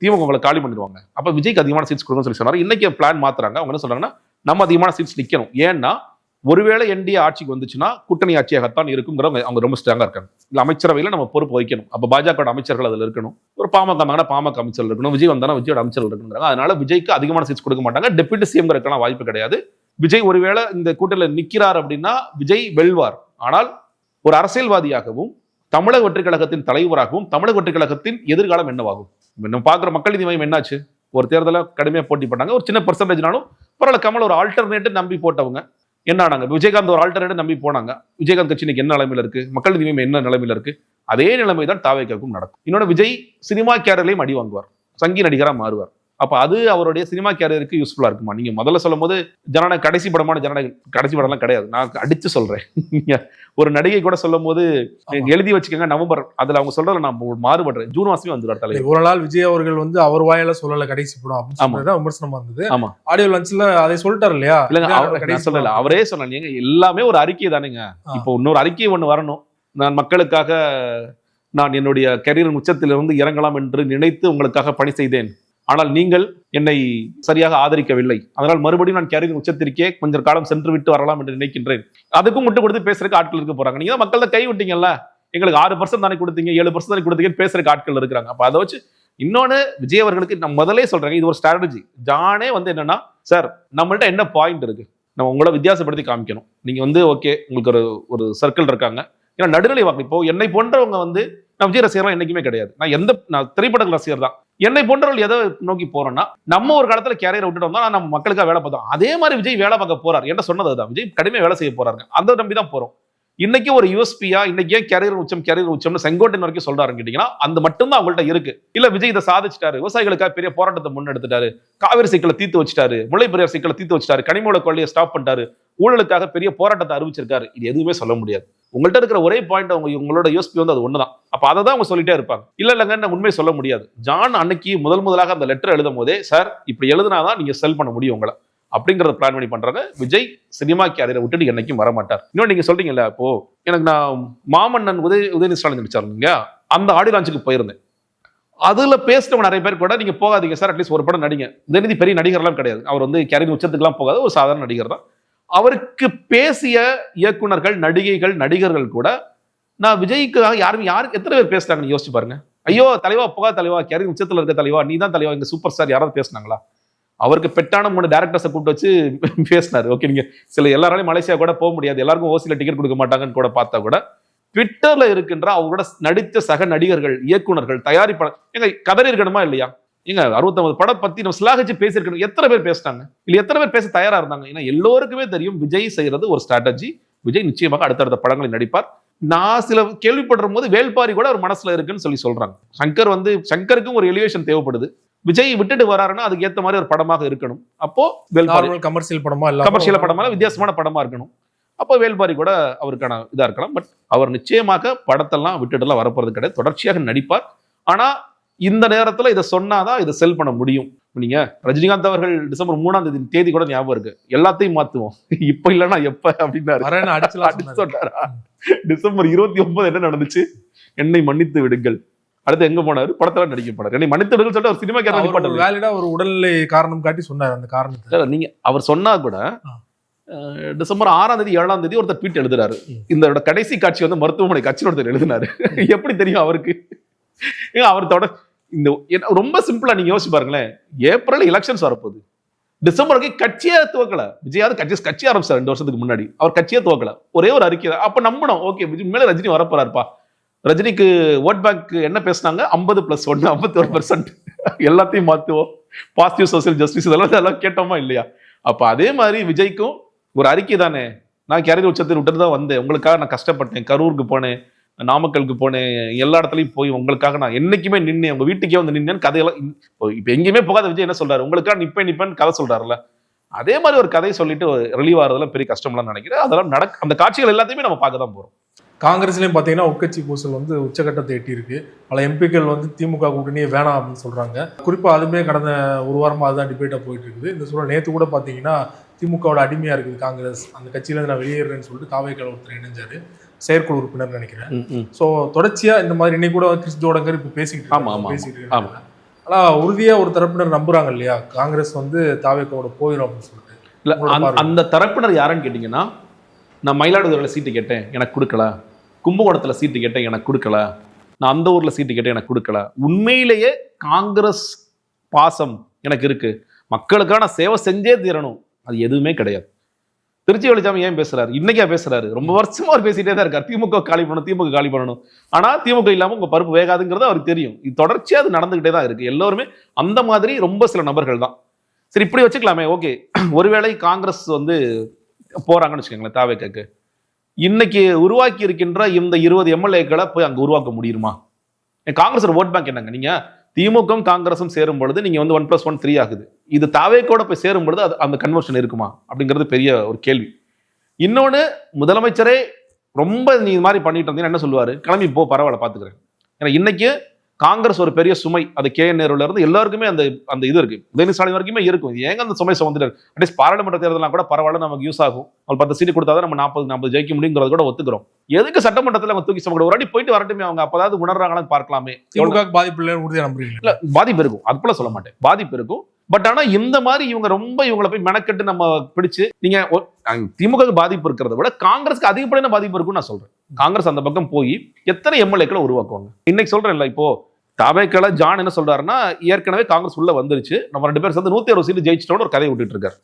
திமுக உங்களை காலி பண்ணிடுவாங்க. அப்ப விஜய்க்கு அதிகமான சீட்ஸ் கொடுங்கன்னு சொல்லி சொன்னார். இன்னைக்கு பிளான் மாத்துறாங்க. அவங்க என்ன சொல்றாங்கன்னா நம்ம அதிகமான சீட்ஸ் நிக்கணும். ஏன்னா ஒருவேளை என்டிஏ ஆட்சிக்கு வந்துச்சுன்னா கூட்டணி ஆட்சியாகத்தான் இருக்குங்கிறவங்க அவங்க ரொம்ப ஸ்ட்ராங்கா இருக்காங்க. இல்ல அமைச்சரவையில நம்ம பொறுப்பு வைக்கணும். அப்ப பாஜக அமைச்சர்கள் அதுல இருக்கணும். ஒரு பாமக அமைச்சர்கள் இருக்கணும். விஜய் வந்தானா விஜயோட அமைச்சர்கள் இருக்கணுங்கிறாங்க. அதனால விஜய்க்கு அதிகமான சீட்ஸ் கொடுக்க மாட்டாங்க. டெப்யூட்டி சிஎம் இருக்கலாம் வாய்ப்பு கிடையாது. விஜய் ஒருவேளை இந்த கூட்டணியில் நிக்கிறார் அப்படின்னா விஜய் வெல்வார். ஆனால் ஒரு அரசியல்வாதியாகவும் தமிழக வெற்றிக் கழகத்தின் தலைவராகவும் தமிழக வெற்றிக் கழகத்தின் எதிர்காலம் என்னவாகும்? நம்ம பாக்குற மக்கள் நீதி மையம் என்னாச்சு? ஒரு தேர்தல கடுமையா போட்டி பண்ணாங்க, ஒரு சின்ன பெர்சன்டேஜ்னாலும் பரவாயில்ல. கமல் ஒரு ஆல்டர்னேட்டிவ் நம்பி போட்டவங்க என்ன ஆனாங்க? விஜயகாந்த் ஒரு ஆல்டர்னேட்டிவ் நம்பி போனாங்க. விஜயகாந்த் கட்சி இன்னைக்கு என்ன நிலைமையில இருக்கு? மக்கள் நீதி மையம் என்ன நிலைமையில இருக்கு? அதே நிலைமை தான் தாவேக்காவுக்கும் நடக்கும். இன்னொன்று, விஜய் சினிமா கேரியர்லையும் அடி வாங்குவார், சங்கி நடிகரா மாறுவார். அப்ப அது அவருடைய சினிமா கேரியருக்கு யூஸ்ஃபுல்லா இருக்குமா? நீங்க முதல்ல சொல்லும் போது ஜனநாயக கடைசி படமான ஜனநாயக கடைசி படம்லாம் கிடையாது, நான் அடிச்சு சொல்றேன். ஒரு நடிகை கூட சொல்லும் போது எழுதி வச்சுக்கோங்க நவம்பர், அதுல அவங்க சொல்றதுல நான் மாறுபடுறேன், ஜூன் மாசமே வந்துடுவார் தலைவர். ஒரு நாள் விஜய் அவர்கள் வந்து அவர் வாயில சொல்லல கடைசி படம் அப்படின்னு விமர்சனமா இருந்தது. ஆமா, ஆடியோ லான்ச்ல அதை சொல்லிட்டாரு இல்லையா? இல்லைங்க, சொல்லல, அவரே சொன்னாங்க. எல்லாமே ஒரு அறிக்கை தானுங்க. இப்போ இன்னொரு அறிக்கை ஒண்ணு வரணும். நான் மக்களுக்காக நான் என்னுடைய கரியரின் உச்சத்திலிருந்து இறங்கலாம் என்று நினைத்து உங்களுக்காக பணி செய்தேன், ஆனால் நீங்கள் என்னை சரியாக ஆதரிக்கவில்லை, அதனால் மறுபடியும் நான் கேரியரின் உச்சத்திற்கே கொஞ்சம் காலம் சென்று விட்டு வரலாம் என்று நினைக்கின்றேன். அதுக்கும் முட்டு கொடுத்து பேசுறதுக்கு ஆட்கள் இருக்க போறாங்க. நீங்க தான் மக்கள் தான் கை விட்டீங்கல்ல, எங்களுக்கு 6% தானே கொடுத்தீங்க, 7% தானே கொடுத்தீங்கன்னு பேசுறதுக்கு ஆட்கள் இருக்கிறாங்க. அப்ப அதை வச்சு இன்னொன்னு விஜய் அவர்களுக்கு நான் முதலே சொல்றேன், இது ஒரு ஸ்ட்ராட்டஜி. ஜானே வந்து என்னன்னா, சார் நம்மள்ட்ட என்ன பாயிண்ட் இருக்கு, நம்ம உங்களை வித்தியாசப்படுத்தி காமிக்கணும். நீங்க வந்து ஓகே, உங்களுக்கு ஒரு சர்க்கிள் இருக்காங்க, ஏன்னா நடுநிலை வாக்கு. இப்போ என்னை போன்றவங்க வந்து நான் விஜய் ரசிகர்லாம் என்னைக்குமே கிடையாது, நான் திரைப்பட ரசிகர் தான். என்னை போன்றவர்கள் எதை நோக்கி போறோம்னா, நம்ம ஒரு காலத்துல கேரியரை விட்டுட்டு வந்தோம், நம்ம மக்களுக்காக வேலை பார்த்தோம். அதே மாதிரி விஜய் வேலை பார்க்க போறாரு என்ன சொன்னது அதுதான். விஜய் கடுமையா வேலை செய்ய போறாங்க, அந்த நம்பி தான் போறோம். இன்னைக்கு ஒரு யூஎஸ்பியா, இன்னைக்கு ஏன் கேரியர் உச்சம்னு செங்கோட்டையன் வரைக்கும் சொல்றாருன்னு கேட்டீங்கன்னா, அந்த மட்டும்தான் அவங்கள்ட்ட இருக்கு. இல்ல விஜய் இதை சாதிச்சிட்டாரு, விவசாயிகளுக்காக பெரிய போராட்டத்தை முன்னெடுத்துட்டாரு, காவிரி சிக்கலை தீர்த்து வச்சிட்டாரு, முல்லை பெரியார் சிக்கலை தீர்த்து வச்சிட்டாரு, கனிமவள கொள்ளையை ஸ்டாப் பண்ணிட்டாரு, ஊழலுக்காக பெரிய போராட்டத்தை அறிவிச்சிருக்காரு. இது எதுவுமே சொல்ல முடியாது. உங்கள்ட்ட இருக்கிற ஒரே பாயிண்ட் உங்களோட யூஎஸ்பி வந்து அது ஒண்ணுதான். அப்ப அதை தான் அவங்க சொல்லிட்டே இருப்பாங்க. இல்லைங்க உண்மை சொல்ல முடியாது. ஜான் அன்னைக்கு முதலாக அந்த லெட்டர் எழுதும் போதே, சார் இப்படி எழுதுனாதான் நீங்க செல் பண்ண முடியும் உங்களை அப்படிங்கறத பிளான் பண்ணி பண்றாங்க. விஜய் சினிமா கேரியரை விட்டுட்டு என்னைக்கும் வரமாட்டார். இன்னொன்று நீங்க சொல்றீங்கல்ல, இப்போ எனக்கு நான் மாமன்னன் உதயநிதி ஸ்டாலின் நடிச்சாருங்க, அந்த ஆடியோ லான்ச்சுக்கு போயிருந்தேன். அதுல பேசினவங்க நிறைய பேர் கூட நீங்க போகாதீங்க சார், அட்லீஸ்ட் ஒரு படம் நடிங்க. உதயநிதி பெரிய நடிகர்லாம் கிடையாது, அவர் வந்து கேரியர் உச்சத்துக்குலாம் போகாத ஒரு சாதாரண நடிகர் தான். அவருக்கு பேசிய இயக்குனர்கள், நடிகைகள், நடிகர்கள் கூட நான் விஜய்க்காக யாருக்கு எத்தனை பேர் பேசுறாங்கன்னு யோசிச்சு பாருங்க. ஐயோ தலைவா, போகா தலைவா, கேரியர் உச்சத்துல இருக்க தலைவா, நீ தான் தலைவா, இங்க சூப்பர் ஸ்டார், யாராவது பேசினாங்களா? அவருக்கு பெட்டான 3 டேரக்டர்ஸை கூப்பிட்டு வச்சு பேசினாரு. ஓகே, நீங்க சில எல்லாராலையும் மலேசியா கூட போக முடியாது, எல்லாருக்கும் ஓசில டிக்கெட் கொடுக்க மாட்டாங்கன்னு கூட பார்த்தா கூட ட்விட்டர்ல இருக்கின்ற அவங்களோட நடித்த சக நடிகர்கள், இயக்குனர்கள், தயாரிப்பாளர் எங்க கதறி இருக்கணுமா இல்லையா? ஏங்க 69 படம் பத்தி நம்ம சிலாகிச்சு பேசியிருக்கணும். எத்தனை பேர் பேசிட்டாங்க? இல்ல எத்தனை பேர் பேச தயாரா இருந்தாங்க? ஏன்னா எல்லோருக்குமே தெரியும் விஜய் செய்யறது ஒரு ஸ்ட்ராட்டஜி. விஜய் நிச்சயமாக அடுத்தடுத்த படங்களில் நடிப்பார். நான் சில கேள்விப்படுற போது வேள்பாரி கூட ஒரு மனசுல இருக்குன்னு சொல்றாங்க. சங்கருக்கும் ஒரு எலிவேஷன் தேவைப்படுது. விஜய் விட்டுட்டு வராருன்னா அதுக்கு ஏத்த மாதிரி ஒரு படமாக இருக்கணும். அப்போ வேள்பாரி கமர்ஷியல் படமா கமர்ஷியல் படமா வித்தியாசமான படமா இருக்கணும். அப்போ வேள்பாரி கூட அவருக்கான இதா இருக்கலாம். பட் அவர் நிச்சயமாக படத்தெல்லாம் விட்டுட்டுலாம் வரப்போறது கிடையாது. தொடர்ச்சியாக நடிப்பார். ஆனா இந்த நேரத்துல இதை சொன்னாதான் இதை செல் பண்ண முடியும். நீங்க ரஜினிகாந்த் அவர்கள் டிசம்பர் 3ஆம் தேதி கூட ஞாபகம் இருக்கு, எல்லாத்தையும் மாத்துவோம் இப்ப இல்லைன்னா எப்ப அப்படின்னாரு. சொன்னாரா? டிசம்பர் 29 என்ன நடந்துச்சு? என்னை மன்னித்து விடுங்கள். அடுத்து எங்க போனாரு? படத்துல நடிக்க போனாரு. என்னை மன்னித்து விடுங்கள் சொல்லிட்டு ஒரு சினிமா வேலிடா ஒரு உடல்நிலை காரணம் காட்டி சொன்னார். அந்த காரணத்தை நீங்க அவர் சொன்னா கூட டிசம்பர் 6ஆம் தேதி 7ஆம் தேதி ஒருத்தர் ட்வீட் எழுதுறாரு, இந்த கடைசி காட்சி வந்து மருத்துவமனை காட்சி ஒருத்தர் எழுதினாரு. எப்படி தெரியும் அவருக்கு? அவர் இந்த ரொம்ப சிம்பிளா நீங்க யோசிச்சு பாருங்களேன். ஏப்ரல் எலெக்ஷன்ஸ் வரப்போகுது, டிசம்பருக்கு கட்சியே துவக்கல. விஜயாவது கட்சி ஆரம்பிச்சார் 2 வருஷத்துக்கு முன்னாடி. அவர் கட்சியே துவக்கல, ஒரே ஒரு அறிக்கை. அப்ப நம்பணும், ஓகே மேல ரஜினி வரப்போறாருப்பா. ரஜினிக்கு ஓட் பேங்க் என்ன பேசினாங்க? 50+1 51%. எல்லாத்தையும் மாத்துவோம், பாசிட்டிவ் சோசியல் ஜஸ்டிஸ், இதெல்லாம் கேட்டோமா இல்லையா? அப்ப அதே மாதிரி விஜய்க்கும் ஒரு அறிக்கை தானே. நான் கேரள உச்சத்தில் விட்டுட்டு தான் வந்தேன், உங்களுக்காக நான் கஷ்டப்பட்டேன், கரூருக்கு போனேன், நாமக்கலுக்கு போனேன், எல்லா இடத்துலையும் போய் உங்களுக்காக நான் என்னைக்குமே நின்னேன், உங்க வீட்டுக்கே வந்து நின்னேன்னு கதையெல்லாம். இப்ப எங்கேயுமே போகாத விஜய் என்ன சொல்றாரு? உங்களுக்காக நிப்பேன்னு கதை சொல்றாருல்ல. அதே மாதிரி ஒரு கதையை சொல்லிட்டு ரிலீவ் ஆகிறதுலாம் பெரிய கஷ்டம்லாம் நினைக்கிறேன். அதெல்லாம் அந்த காட்சிகள் எல்லாத்தையுமே நம்ம பார்க்க தான் போறோம். காங்கிரஸ்லயும் பாத்தீங்கன்னா உட்கட்சி பூசல் வந்து உச்சகட்டத்தை எட்டி இருக்கு. பல எம்பிக்கள் வந்து திமுக கூட்டணியே வேணாம் அப்படின்னு சொல்றாங்க. குறிப்பா அதுமே கடந்த ஒரு வாரமா அதுதான் டிபேட்டா போயிட்டு இருக்குது. இந்த சூழல் நேற்று கூட பாத்தீங்கன்னா திமுகவோட அடிமையா இருக்குது காங்கிரஸ், அந்த கட்சியில இருந்து நான் வெளியேறேன்னு சொல்லிட்டு தாவேக்கால ஒருத்தர் இணைஞ்சாரு, செயற்குழு உறுப்பினர் நினைக்கிறேன். ஸோ தொடர்ச்சியா இந்த மாதிரி இன்னைக்கு கூட கிறிஸ் ஜோடங்கர் இப்போ பேசிக்கிட்டு இருக்காங்க. ஆனா உறுதியா ஒரு தரப்பினர் நம்புறாங்க இல்லையா, காங்கிரஸ் வந்து தாவேக்காவோட போயிடும் அப்படின்னு சொல்லிட்டு. இல்ல அந்த தரப்பினர் யாருன்னு கேட்டீங்கன்னா, நான் மயிலாடுதுறையில் சீட்டு கேட்டேன் எனக்கு கொடுக்கல, கும்பகோணத்தில் சீட்டு கேட்டேன் எனக்கு கொடுக்கல, நான் அந்த ஊர்ல சீட்டு கேட்டேன் எனக்கு கொடுக்கல. உண்மையிலேயே காங்கிரஸ் பாசம் எனக்கு இருக்கு, மக்களுக்கான சேவை செஞ்சே தீரணும், அது எதுவுமே கிடையாது. திருச்சி வெளிச்சாமி ஏன் பேசுறாரு? இன்னைக்கா பேசுறாரு? ரொம்ப வருஷமா அவர் பேசிட்டே தான் இருக்காரு, திமுக காலி பண்ணணும், திமுக காலி பண்ணணும். ஆனா திமுக இல்லாம உங்க பருப்பு வேகாதுங்கிறது அவருக்கு தெரியும். இது தொடர்ச்சியா அது நடந்துகிட்டே தான் இருக்கு. எல்லாருமே அந்த மாதிரி ரொம்ப சில நபர்கள் தான். சரி, இப்படி வச்சுக்கலாமே, ஓகே. ஒருவேளை காங்கிரஸ் வந்து போறாங்கன்னு வச்சுக்கோங்களேன் தாவேக்காக்கு, இன்னைக்கு உருவாக்கி இருக்கின்ற இந்த 20 எம்எல்ஏக்களை போய் அங்க உருவாக்க முடியுமா? காங்கிரஸ் ஓட் பேங்க் என்னங்க? நீங்க திமுக காங்கிரஸும் சேரும் பொழுது நீங்க வந்து 1+1 3 ஆகுது. இது தாவேக்கோட போய் சேரும் பொழுது அந்த கன்வர்ஷன் இருக்குமா அப்படிங்கிறது பெரிய ஒரு கேள்வி. இன்னொன்னு, முதலமைச்சரே ரொம்ப நீ இது மாதிரி பண்ணிட்டு இருந்தீங்கன்னா என்ன சொல்லுவாரு? கிளம்பி போ, பரவாயில்ல பாத்துக்கிறேன். ஏன்னா இன்னைக்கு காங்கிரஸ் ஒரு பெரிய சுமை, அது கே என் நேருல இருந்து எல்லாருக்குமே அந்த இது இருக்கு, உதயநிதி ஸ்டாலின் வரைக்குமே இருக்கும். ஏங்க அந்த சுமை சுமந்துட்டு அட்லீஸ்ட் பாராளுமன்ற தேர்தலாம் கூட பரவாயில்ல, நமக்கு யூஸ் ஆகும், அவங்க 10 சீட்டு கொடுத்தாதான் நம்ம 40 ஜெயிக்க முடியுங்கிறது கூட ஒத்துக்கிறோம். எதுக்கு சட்டமன்றத்தில் அவங்க தூக்கி சுமக்க? ஒரு வாட்டி போயிட்டு வரட்டுமே, அவங்க அப்பதாவது உணர்றாங்களான்னு பார்க்கலாமே. பாதிப்பு இல்லை உறுதியா நம்புறீங்க? இல்ல, பாதிப்பு இருக்கும், அது போல சொல்ல மாட்டேன், பாதிப்பு இருக்கும். பட் ஆனா இந்த மாதிரி இவங்களை போய் மெனக்கெட்டு நம்ம பிடிச்சு, நீங்க திமுக பாதிப்பு இருக்கிறத விட காங்கிரஸ்க்கு அதிகப்படியான பாதிப்பு இருக்குன்னு நான் சொல்றேன். காங்கிரஸ் அந்த பக்கம் போய் எத்தனை எம்எல்ஏக்களை உருவாக்குவாங்க? இன்னைக்கு சொல்றேன் இல்ல, இப்போ தாவேக்கால ஜான் என்ன சொல்றாருன்னா, ஏற்கனவே காங்கிரஸ் உள்ள வந்துருச்சு, நம்ம 2 பேர் சேர்ந்து 160 சீட்டு ஜெயிச்சிட்டோம்னு ஒரு கதையை விட்டுட்டு இருக்காரு.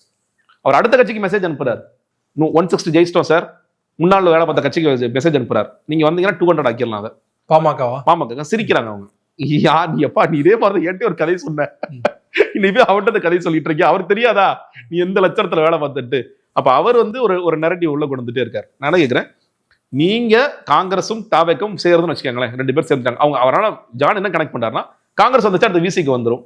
அவர் அடுத்த கட்சிக்கு மெசேஜ் அனுப்புறாரு, 160 ஜெயிச்சிட்டோம் சார், முன்னாள் வேலை பார்த்த கட்சிக்கு மெசேஜ் அனுப்புறாரு, நீங்க வந்தீங்கன்னா 200 ஆக்கிடலாம். அதை பாமக சிரிக்கிறாங்க. அவங்க யார் நீ எப்பா, நீ இதே மாதிரி ஏன்ட்டு ஒரு கதை சொன்ன, இனிமே அவர்கிட்ட கதை சொல்லிட்டு இருக்கியா, அவர் தெரியாதா நீ எந்த லட்சணத்துல வேலை பார்த்துட்டு? அப்ப அவர் வந்து ஒரு நரேட்டிவ் உள்ள கொண்டு வந்துட்டே இருக்காரு. நான் கேட்கிறேன், நீங்க காங்கிரஸும் தாவேக்கும் சேர்றதுன்னு வச்சுக்கோங்களேன், 2 பேர் சேர்ந்துட்டாங்க. அவரால் ஜான் என்ன கனெக்ட் பண்றாருன்னா, காங்கிரஸ் வந்துச்சு அடுத்த விசிக்கு வந்துடும்.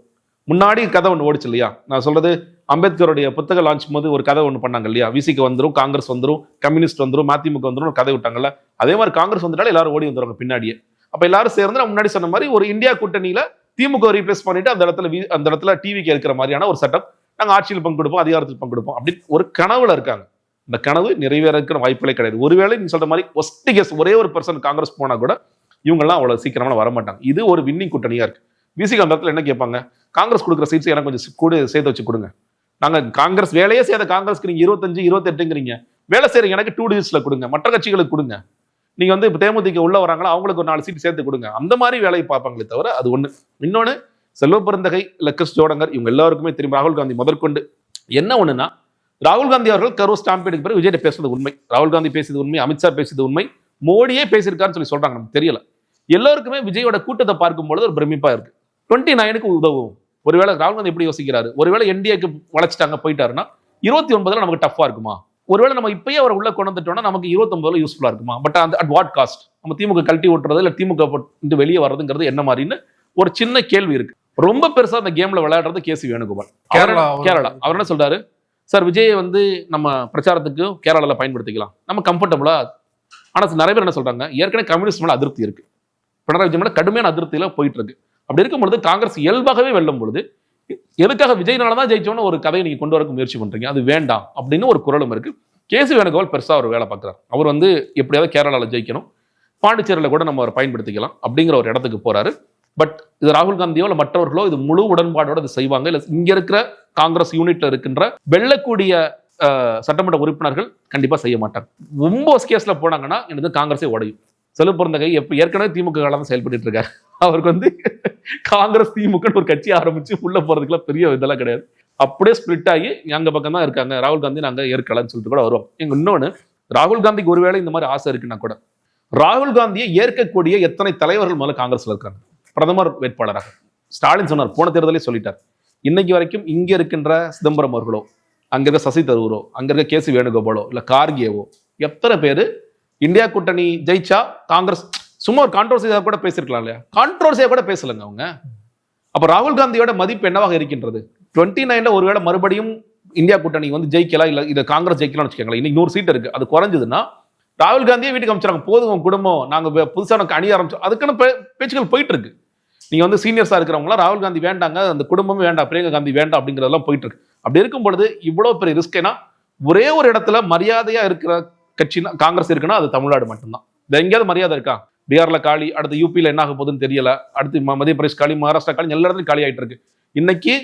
முன்னாடி கதை ஒன்று ஓடிச்சு இல்லையா, நான் சொல்றது அம்பேத்கருடைய புத்தக லான்ச் போது ஒரு கதை ஒன்று பண்ணாங்க இல்லையா, விசிக்கு வந்துடும், காங்கிரஸ் வந்துடும், கம்யூனிஸ்ட் வந்துடும், மதிமுக வந்துடும், கதை விட்டாங்கல்ல. அதே மாதிரி காங்கிரஸ் வந்துட்டாலும் எல்லாரும் ஓடி வந்துடுவாங்க பின்னாடியே. அப்ப எல்லாரும் சேர்ந்து நான் முன்னாடி சொன்ன மாதிரி ஒரு இந்தியா கூட்டணியில திமுக ரீப்ளேஸ் பண்ணிட்டு அந்த இடத்துல டிவிக்கு இருக்கிற மாதிரியான ஒரு செட்டப், நாங்கள் ஆட்சியில் பங்கு கொடுப்போம், அதிகாரத்தில் பங்கு கொடுப்போம் அப்படின்னு ஒரு கனவுல இருக்காங்க. இந்த கனவு நிறைவேற வாய்ப்புகளே கிடையாது. ஒருவேளை நீங்க சொல்ற மாதிரி ஒஸ்ட் கெஸ் ஒரே ஒரு பர்சன் காங்கிரஸ் போனா கூட இவங்கெல்லாம் அவ்வளவு சீக்கிரமா வர மாட்டாங்க. இது ஒரு வின்னிங் கூட்டணியா இருக்கு. விசிக அந்த இடத்துல என்ன கேட்பாங்க, காங்கிரஸ் கொடுக்குற சீட்ஸ் எனக்கு கொஞ்சம் கூட சேர்த்து வச்சு கொடுங்க, நாங்க காங்கிரஸ் வேலையே செய்யாத காங்கிரஸ்க்கு நீங்க 25 28ங்கிறீங்க, வேலை செய்யற எனக்கு 2 டிஜிட்ஸ்ல கொடுங்க, மற்ற கட்சிகளுக்கு கொடுங்க, நீங்க வந்து இப்போ தேமுதிக உள்ள வராங்களா அவங்களுக்கு ஒரு 4 சீட் சேர்த்து கொடுங்க, அந்த மாதிரி வேலையை பார்ப்பாங்களே தவிர. அது ஒண்ணு. இன்னொன்னு, செல்வ பெருந்தகை இல்ல கிறிஸ் ஜோடங்கர் இவங்க எல்லாருக்குமே தெரியும், ராகுல் காந்தி முதற்கொண்டு. என்ன ஒண்ணுன்னா, ராகுல் காந்தி அவர்கள் கரூர் ஸ்டாம்பேடுக்கு பிறகு விஜய் பேசுறது உண்மை, ராகுல் காந்தி பேசியது உண்மை, அமித்ஷா பேசியது உண்மை, மோடியே பேசியிருக்காருன்னு சொல்றாங்க, நமக்கு தெரியல. எல்லாருக்குமே விஜயோட கூட்டத்தை பார்க்கும்போது ஒரு பிரமிப்பா இருக்கு. 29க்கு உதவும். ஒருவேளை ராகுல் காந்தி எப்படி யோசிக்கிறாரு, ஒருவேளை என்டிஏக்கு வளைச்சிட்டாங்க போயிட்டாருன்னா 29ல நமக்கு டஃபா இருக்குமா? ஒருவேளை நம்ம இப்பயே அவரை உள்ள கொண்டு வந்துட்டோம்னா நமக்கு 29 யூஸ்ஃபுல்லா இருக்குமா? பட் அந்த அட் வாட் காஸ்ட்? நம்ம திமுக கழட்டி விட்டுறது இல்ல திமுக வெளியே வர்றதுங்கிறது என்ன மாதிரின்னு ஒரு சின்ன கேள்வி இருக்கு. ரொம்ப பெருசா அந்த கேம்ல விளையாடுறது கேசி வேணுகோபால். கேரளா அவர் என்ன சொல்றாரு, சார் விஜயை வந்து நம்ம பிரச்சாரத்துக்கு கேரளால பயன்படுத்திக்கலாம், நம்ம கம்ஃபர்டபுளா. ஆனா நிறைய பேர் என்ன சொல்றாங்க, ஏற்கனவே கம்யூனிஸ்ட் மேல அதிருப்தி இருக்கு, பினராயி விஜய் மேல கடுமையான அதிருப்தியில போயிட்டு இருக்கு. அப்படி இருக்கும் பொழுது காங்கிரஸ் இயல்பாகவே வெல்லும் பொழுது எதுக்காக விஜய்னாலதான் ஜெயிச்சோன்னு ஒரு கதையை நீங்க கொண்டு வரக்கு முயற்சி பண்றீங்க? அது வேண்டாம் அப்படின்னு ஒரு குரலும் இருக்கு. கேசி வேணுகோபால் பெருசா ஒரு வேலை பார்க்கிறார். அவர் வந்து எப்படியாவது கேரளால ஜெயிக்கணும், பாண்டிச்சேரியில கூட நம்ம அவரை பயன்படுத்திக்கலாம் அப்படிங்கிற ஒரு இடத்துக்கு போறாரு. பட் இது ராகுல் காந்தியோ இல்ல மற்றவர்களோ இது முழு உடன்பாடோட இது செய்வாங்க, இல்ல இங்க இருக்கிற காங்கிரஸ் யூனிட்ல இருக்கின்ற வெல்லக்கூடிய சட்டமன்ற உறுப்பினர்கள் கண்டிப்பா செய்ய மாட்டாங்க. ரொம்ப கேஸ்ல போனாங்கன்னா எனக்கு காங்கிரஸே உடையும். செல்வப்பிறந்தகை ஏற்கனவே திமுக தான் செயல்பட்டு இருக்காரு. அவருக்கு வந்து காங்கிரஸ் திமுக ஒரு கட்சி ஆரம்பிச்சு உள்ள போறதுக்குலாம் பெரிய இதெல்லாம் கிடையாது. அப்படியே ஸ்பிளிட் ஆகி அங்க பக்கம் தான் இருக்காங்க. ராகுல் காந்தி நாங்க ஏற்கலாம்னு சொல்லிட்டு கூட வருவோம். இன்னொன்னு, ராகுல் காந்திக்கு ஒருவேளை இந்த மாதிரி ஆசை இருக்குன்னா கூட ராகுல் காந்தியை ஏற்கக்கூடிய எத்தனை தலைவர்கள் முதல்ல காங்கிரஸ்ல இருக்காங்க? பிரதமர் வேட்பாளராக ஸ்டாலின் சொன்னார், போன தேர்தலே சொல்லிட்டார். இன்னைக்கு வரைக்கும் இங்க இருக்கின்ற சிதம்பரம் அவர்களோ, அங்க இருக்க சசி தரூரோ, அங்க இருக்க கேசி வேணுகோபாலோ இல்ல கார்கேவோ, எத்தனை பேரு இந்தியா கூட்டணி ஜெயிச்சா காங்கிரஸ் சும்மா ஒரு கான்ட்ரோவர்சியா கூட பேசிருக்கலாம் இல்லையா? கான்ட்ரோவர்சியா கூட பேசலங்க அவங்க. அப்ப ராகுல் காந்தியோட மதிப்பு என்னவாக இருக்கின்றது? 29ல ஒருவேளை மறுபடியும் இந்தியா கூட்டணி வந்து ஜெயிக்கலாம், இல்ல இதை காங்கிரஸ் ஜெயிக்கலாம்னு வச்சுக்கோங்களேன். இன்னைக்கு 100 சீட் இருக்கு, அது குறைஞ்சதுன்னா ராகுல் காந்தியே வீட்டுக்கு அமைச்சாங்க, போதும் உங்க குடும்பம், நாங்க புதுசா அணி ஆரம்பிச்சோம். அதுக்கான பேச்சுக்கள் போயிட்டு இருக்கு. நீங்க வந்து சீனியர்ஸா இருக்கிறவங்களாம் ராகுல் காந்தி வேண்டாங்க, அந்த குடும்பமே வேண்டாம், பிரியங்கா காந்தி வேண்டாம் அப்படிங்கிறதெல்லாம் போயிட்டு இருக்கு. அப்படி இருக்கும் பொழுது இவ்வளவு பெரிய ரிஸ்க். ஏன்னா ஒரே ஒரு இடத்துல மரியாதையா இருக்கிற கட்சினா காங்கிரஸ் இருக்குன்னா அது தமிழ்நாடு மட்டும்தான். எங்கேயாவது மரியாதை இருக்கா? பீகார்ல காலி, அடுத்து யூபியில என்ன ஆக போகுதுன்னு தெரியல, அடுத்து மத்திய பிரதேஷ் காலி, மகாராஷ்டிரா காலி, எல்லா இடத்துலையும் காலி ஆயிட்டு இருக்கு. இன்னைக்கு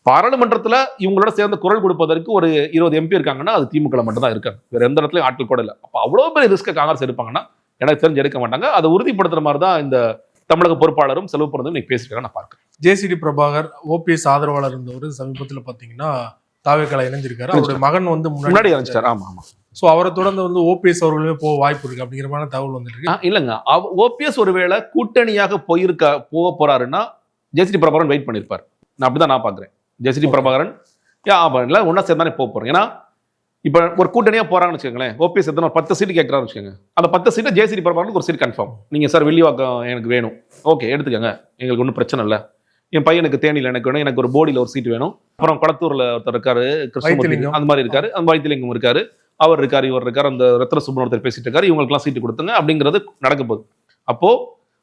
பாராளுமன்றத்துல இவங்களோட சேர்ந்து குரல் கொடுப்பதற்கு ஒரு 20 MP இருக்காங்கன்னா அது திமுக மட்டும் தான் இருக்காங்க, வேற எந்த இடத்துலயும் ஆட்கள் கூட இல்லை. அப்ப அவ்வளவு பெரிய ரிஸ்க் காங்கிரஸ் எடுப்பாங்கன்னா எனக்கு தெரிஞ்சு எடுக்க மாட்டாங்க. அதை உறுதிப்படுத்துற மாதிரி தான் இந்த தமிழக பொறுப்பாளரும் செல்வப்பிறந்தும் இன்னைக்கு பேசிருக்காங்க நான் பார்க்கிறேன். ஜேசிடி பிரபாகர் ஓபிஎஸ் ஆதரவாளர் இருந்தவர் சமீபத்துல பாத்தீங்கன்னா தாவேக்கால இணைஞ்சிருக்காரு. அவருடைய மகன் வந்து முன்னாடி இணைஞ்சிட்டாரு. ஆமா ஆமா. சோ அவரை தொடர்ந்து வந்து ஓபிஎஸ் அவர்களுமே போக வாய்ப்பு இருக்கு அப்படிங்கிற மாதிரி தகவல் வந்துட்டு இருக்கு. இல்லங்க, ஓபிஎஸ் ஒருவேளை கூட்டணியாக போக போறாருன்னா ஜேசிடி பிரபாகரன் வெயிட் பண்ணிருப்பாரு. நான் அப்படிதான் நான் பாக்குறேன். ஜேசிடி பிரபாகரன் ஒன்னா சேர்ந்தானே போக போறோம். ஏன்னா இப்ப ஒரு கூட்டணியா போறாங்கன்னு வச்சுக்கோங்களேன், ஓபிஎஸ் எத்தனை 10 சீட்டு கேட்கறான்னு வச்சுக்கோங்க, அந்த 10 சீட்டை ஜேசிடி பிரபாகரனுக்கு ஒரு சீட் கன்ஃபார்ம். நீங்க சார் வில்லிவாக்கம் எனக்கு வேணும், ஓகே எடுத்துக்கங்க, எங்களுக்கு ஒன்றும் பிரச்சனை இல்லை. என் பையனுக்கு தேனியில் எனக்கு வேணும், எனக்கு ஒரு போடியில் ஒரு சீட் வேணும். அப்புறம் குளத்தூர்ல ஒருத்தர் இருக்காரு, கிருஷ்ணமூர்த்தி அந்த மாதிரி இருக்காரு, அந்த வைத்திலிங்கம் இருக்காரு, அவர் இருக்காரு, இவர் இருக்காரு, அந்த ரத்ன சுப்ரமணியர் பேசிட்டு இருக்காரு, இவங்களுக்குலாம் சீட்டு கொடுத்துங்க அப்படிங்கிறது நடக்க போகுது. அப்போ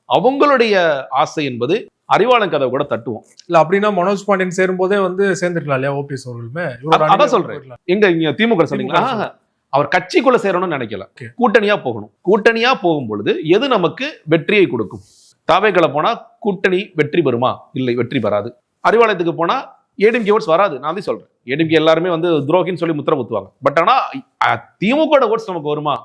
அவங்களுடைய ஆசை என்பது அறிவாளன் கதை கூட தட்டுவோம் இல்ல. அப்படின்னா மனோஜ் பாண்டியன் சேரும் போதே வந்து சேர்ந்துருக்கலாம் இல்லையா ஓபிஎஸ் அவர்களுமே? அதான் சொல்றேன். எங்க திமுக சொன்னீங்களா, அவர் கட்சிக்குள்ள சேரணும்னு நினைக்கல, கூட்டணியா போகணும். கூட்டணியா போகும் பொழுது எது நமக்கு வெற்றியை கொடுக்கும்? தாவேக்கள போனா கூட்டணி வெற்றி பெறுமா? இல்லை, வெற்றி பெறாது. அறிவாலயத்துக்கு போனா ஏடிஎம்கே ஓட்ஸ் வராது. நான் தான் சொல்றேன், ஏடிஎம்கே எல்லாருமே வந்து துரோகின்னு சொல்லி முத்திர குத்துவாங்க. பட் ஆனா திமுக ஓட்ஸ் நமக்கு வருமா?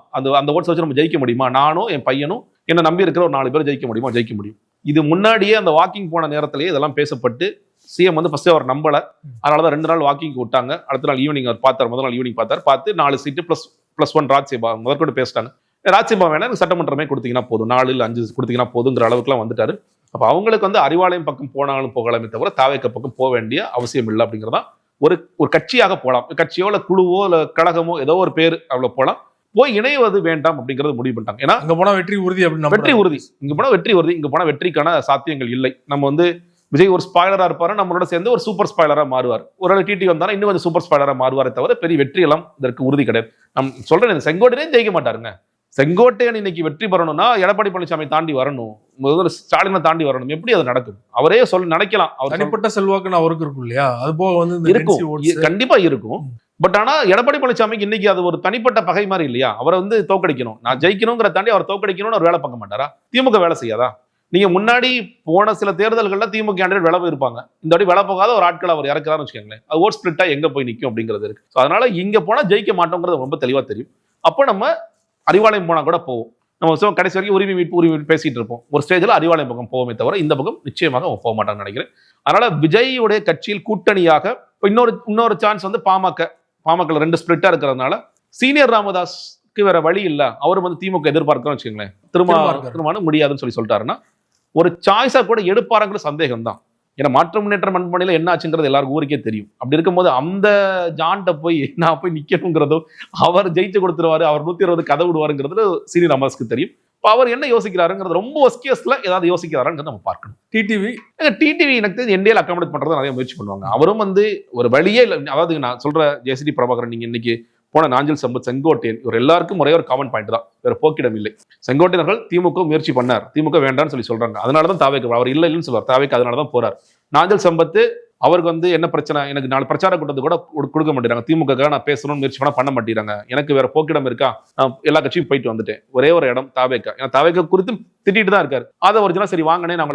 அந்த ஓட்ஸ் வச்சு நம்ம ஜெயிக்க முடியுமா? நானும் என் பையனும் என்ன நம்பி இருக்கிற ஒரு 4 பேர் ஜெயிக்க முடியுமா? ஜெயிக்க முடியும். இது முன்னாடியே அந்த வாக்கிங் போன நேரத்திலேயே இதெல்லாம் பேசப்பட்டு சிஎம் வந்து ஃபர்ஸ்ட் அவர் நம்பல, அதனாலதான் 2 நாள் வாக்கிங் விட்டாங்க. அடுத்த நாள் ஈவினிங் அவர் பார்த்தார், முதல் நாள் ஈவினிங் பார்த்து 4 சீட்டு +1 ராஜ்யசபா முதற்கொண்டு பேசிட்டாங்க. ராஜ்யசபா வேணா சட்டமன்றமே கொடுத்தீங்கன்னா போதும், 4 இல்ல 5 கொடுத்தீங்கன்னா போதுங்கிற அளவுக்குலாம் வந்துட்டாரு. அப்ப அவங்களுக்கு வந்து அறிவாலயம் பக்கம் போனாலும் போகலாமே தவிர தாவேக்க பக்கம் போக வேண்டிய அவசியம் இல்லை அப்படிங்கிறதா. ஒரு கட்சியாக போகலாம், கட்சியோ இல்ல குழுவோ இல்ல கழகமோ ஏதோ ஒரு பேர் அவ்வளவு போலாம், போய் இணைவது வேண்டாம் அப்படிங்கறது முடிவு பண்ணிட்டாங்க. ஏன்னா அங்க போனா வெற்றி உறுதி அப்படின்னு வெற்றி உறுதி, இங்க போனா வெற்றி உறுதி, இங்க போனா வெற்றிக்கான சாத்தியங்கள் இல்லை. நம்ம வந்து விஜய் ஒரு ஸ்பாய்லரா இருப்பாரு, நம்மளோட சேர்ந்து ஒரு சூப்பர் ஸ்பாய்லரா மாறுவார். ஒரு டிடி வந்தாலும் இன்னும் கொஞ்சம் சூப்பர் ஸ்பாய்லரா மாறுவாரே தவிர பெரிய வெற்றி எல்லாம் இதற்கு உறுதி கிடையாது. நான் சொல்றேன், செங்கோட்டையனே ஜெயிக்க மாட்டாருங்க. செங்கோட்டையன் இன்னைக்கு வெற்றி பெறணும்னா எடப்பாடி பழனிசாமி தாண்டி வரணும், முதல்ல ஸ்டாலினை தாண்டி வரணும். எப்படி அது நடக்கும்? அவரே நினைக்கலாம், அவர் தனிப்பட்ட செல்வாக்குன்னு அவருக்கு இருக்கும் இல்லையா? அது போக வந்து இருக்கும், கண்டிப்பா இருக்கும். பட் ஆனா எடப்பாடி பழனிசாமிக்கு இன்னைக்கு அது ஒரு தனிப்பட்ட பகை மாதிரி இல்லையா? அவரை வந்து தோக்கடிக்கணும், நான் ஜெயிக்கணுங்கிற தாண்டி அவர் தோக்கடிக்கணும்னு ஒரு வேலை பார்க்க மாட்டாரா? திமுக வேலை செய்யாதா? நீங்க முன்னாடி போன சில தேர்தல்கள்ல திமுக கேண்டிடேட் வேலை போயிருப்பாங்க, இந்த வாட்டி வேலை போகாத ஒரு ஆட்கள் அவர் இறக்குறாருன்னு வச்சுக்கோங்களேன், அது ஓட் ஸ்பிளிட்டா எங்க போய் நிற்கும் அப்படிங்கிறது இருக்கு. அதனால இங்க போனா ஜெயிக்க மாட்டோங்கிறது ரொம்ப தெளிவா தெரியும். அப்போ நம்ம அறிவாலயம் போனா கூட போவோம், நம்ம கடைசி வரைக்கும் உரிமை மீட்பு பேசிட்டு இருப்போம். ஒரு ஸ்டேஜ்ல அறிவாலயம் பக்கம் போவோமே தவிர இந்த பக்கம் நிச்சயமாக அவங்க போக மாட்டாங்கன்னு நினைக்கிறேன். அதனால விஜய்யுடைய கட்சியில் கூட்டணியாக இன்னொரு சான்ஸ் வந்து பாமக 2 ஸ்பிளிட்டா இருக்கிறதுனால சீனியர் ராமதாஸ்க்கு வேற வழி இல்ல, அவரும் வந்து திமுக எதிர்பார்க்கிறோம் வச்சுக்கோங்களேன், திரும்ப முடியாதுன்னு சொல்லிட்டாருன்னா ஒரு சாய்ஸா கூட எடுப்பாருங்கிற சந்தேகம் தான். ஏன்னா மாற்று முன்னேற்ற மண்பானையில என்ன ஆச்சுங்கிறது எல்லாருக்கும் ஊருக்கே தெரியும். அப்படி இருக்கும்போது அந்த ஜான்ட்ட போய் நான் போய் நிக்கணுங்கிறதோ, அவர் ஜெயிச்சு கொடுத்துருவாரு, அவர் 120 கதை விடுவாருங்கிறது சீனியர் அமர்ஸ்க்கு தெரியும். இப்போ அவர் என்ன யோசிக்கிறாருங்கிறது ரொம்ப ஒஸ்கியஸ்ல ஏதாவது யோசிக்கிறாருங்கிறத நம்ம பார்க்கணும். டிடிவி எனக்கு தெரிஞ்சு என்டிஏல அக்காமடேட் பண்றது நிறைய முயற்சி பண்ணுவாங்க. அவரும் வந்து ஒரு வழியே இல்லை. அதாவது நான் சொல்ற ஜெயஸ்ரீ பிரபாகரன், நீங்க இன்னைக்கு போன நாஞ்சில் சம்பத், செங்கோட்டையன், இவர் எல்லாருக்கும் ஒரே ஒரு காமன் பாயிண்ட் தான், வேற போக்கிடம் இல்லை. செங்கோட்டையர்கள் திமுக முயற்சி பண்ணார், திமுக வேண்டாம்னு சொல்லி சொல்றாங்க. அதனாலதான் தாவேக்கு அவர் இல்லைன்னு சொல்லுவார், தாவேக்கு அதனாலதான் போறார். நாஞ்சில் சம்பத் அவருக்கு வந்து என்ன பிரச்சனை, எனக்கு 4 பிரச்சார கூட்டத்தை கூட கொடுக்க மாட்டேறாங்க, திமுக நான் பேசணும்னு முயற்சி பண்ண மாட்டேறாங்க, எனக்கு வேற போக்கிடம் இருக்கா, நான் எல்லா கட்சியும் போயிட்டு வந்துட்டேன், ஒரே ஒரு இடம் தாவேக்கா. ஏன்னா தாவேக்கா குறித்து திட்டிட்டு தான் இருக்காரு. அதை ஒரிஜினல் சரி வாங்கினே நான்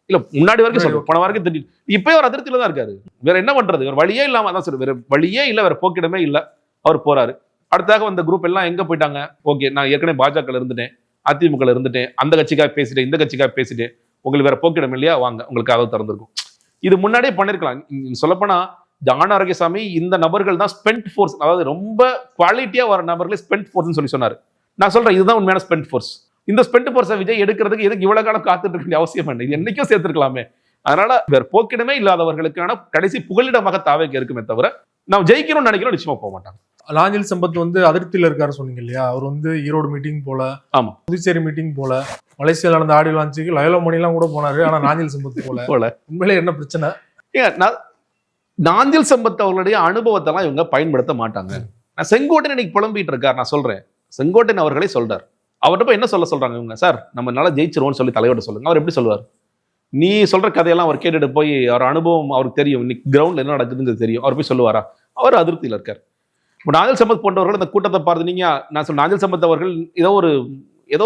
இல்ல முன்னாடி வரைக்கும் சொல்லுவோம், போன வரைக்கும் திட்டிட்டு இப்பயே ஒரு அதிருப்தியில தான் இருக்காரு. வேற என்ன பண்றது, வேற வழியே இல்லாம அதான் சார், வேற வழியே இல்ல, வேற போக்கிடமே இல்ல, அவர் போறாரு. அடுத்தாக வந்த குரூப் எல்லாம் எங்க போயிட்டாங்க, ஓகே நான் ஏற்கனவே பாஜக இருந்துட்டேன், அதிமுக இருந்துட்டேன், அந்த கட்சிக்காக பேசிட்டேன், இந்த கட்சிக்காக பேசிட்டேன், உங்களுக்கு வேற போக்கிடம் இல்லையா, வாங்க உங்களுக்கு கதவு திறந்திருக்கும். இது முன்னாடியே பண்ணிருக்கலாம். சொல்லப்போனா ஜான் ஆரோக்கியசாமி இந்த நபர்கள் தான் ஸ்பெண்ட் ஃபோர்ஸ், அதாவது ரொம்ப குவாலிட்டியா வர நபர்களே ஸ்பெண்ட் ஃபோர்ஸ் சொல்லி சொன்னாரு. நான் சொல்றேன் இதுதான் உண்மையான ஸ்பெண்ட் ஃபோர்ஸ். இந்த ஸ்பெண்ட் ஃபோர்ஸை விஜய் எடுக்கிறதுக்கு எதுக்கு இவ்வளவு காலம் காத்துட்டு இருக்க அவசியம் என்ன, இது என்னைக்கும் சேர்த்திருக்கலாமே. அதனால வேற போக்கிடமே இல்லாதவர்களுக்கான கடைசி புகலிடமாக தாவேக்கு இருக்குமே தவிர நாம் ஜெயிக்கணும்னு நினைக்கிறோம் நிச்சயமா போக மாட்டாங்க. நாஞ்சில் சம்பத் வந்து அதிருப்தியில இருக்காரு சொன்னீங்க இல்லையா, அவர் வந்து ஈரோடு மீட்டிங் போல, ஆமா புதுச்சேரி மீட்டிங் போல, மலேசியால நடந்த ஆடியோ லான்ச்சுக்கு லயோலா மணி எல்லாம் கூட போனாரு, ஆனா நாஞ்சில் சம்பத் போல. உண்மையிலே என்ன பிரச்சனை? நாஞ்சில் சம்பத் அவர்களுடைய அனுபவத்தை எல்லாம் இவங்க பயன்படுத்த மாட்டாங்க. நான் செங்கோட்டையன் இன்னைக்கு புலம்பிட்டு இருக்காரு, நான் சொல்றேன் செங்கோட்டையன் அவர்களே சொல்றாரு, அவர்கிட்ட போய் என்ன சொல்றாங்க இவங்க, சார் நம்ம நல்லா ஜெயிச்சிருவோம்னு சொல்லி தலைவர்கிட்ட சொல்லுங்க. அவர் எப்படி சொல்லுவார், நீ சொல்ற கதையெல்லாம் அவர் கேட்டுட்டு போய் அவர் அனுபவம் அவருக்கு தெரியும், இன்னைக்கு கிரவுண்ட்ல என்ன நடக்குதுங்கிறது தெரியும், அவர் போய் சொல்லுவாரா? அவர் அதிருப்தியில் இருக்கார். இப்போ நாஞ்சில் சம்பத் போன்றவர்கள் இந்த கூட்டத்தை பார்த்து நீங்க, நான் சொல்ல நாஞ்சில் சம்பத் அவர்கள் ஏதோ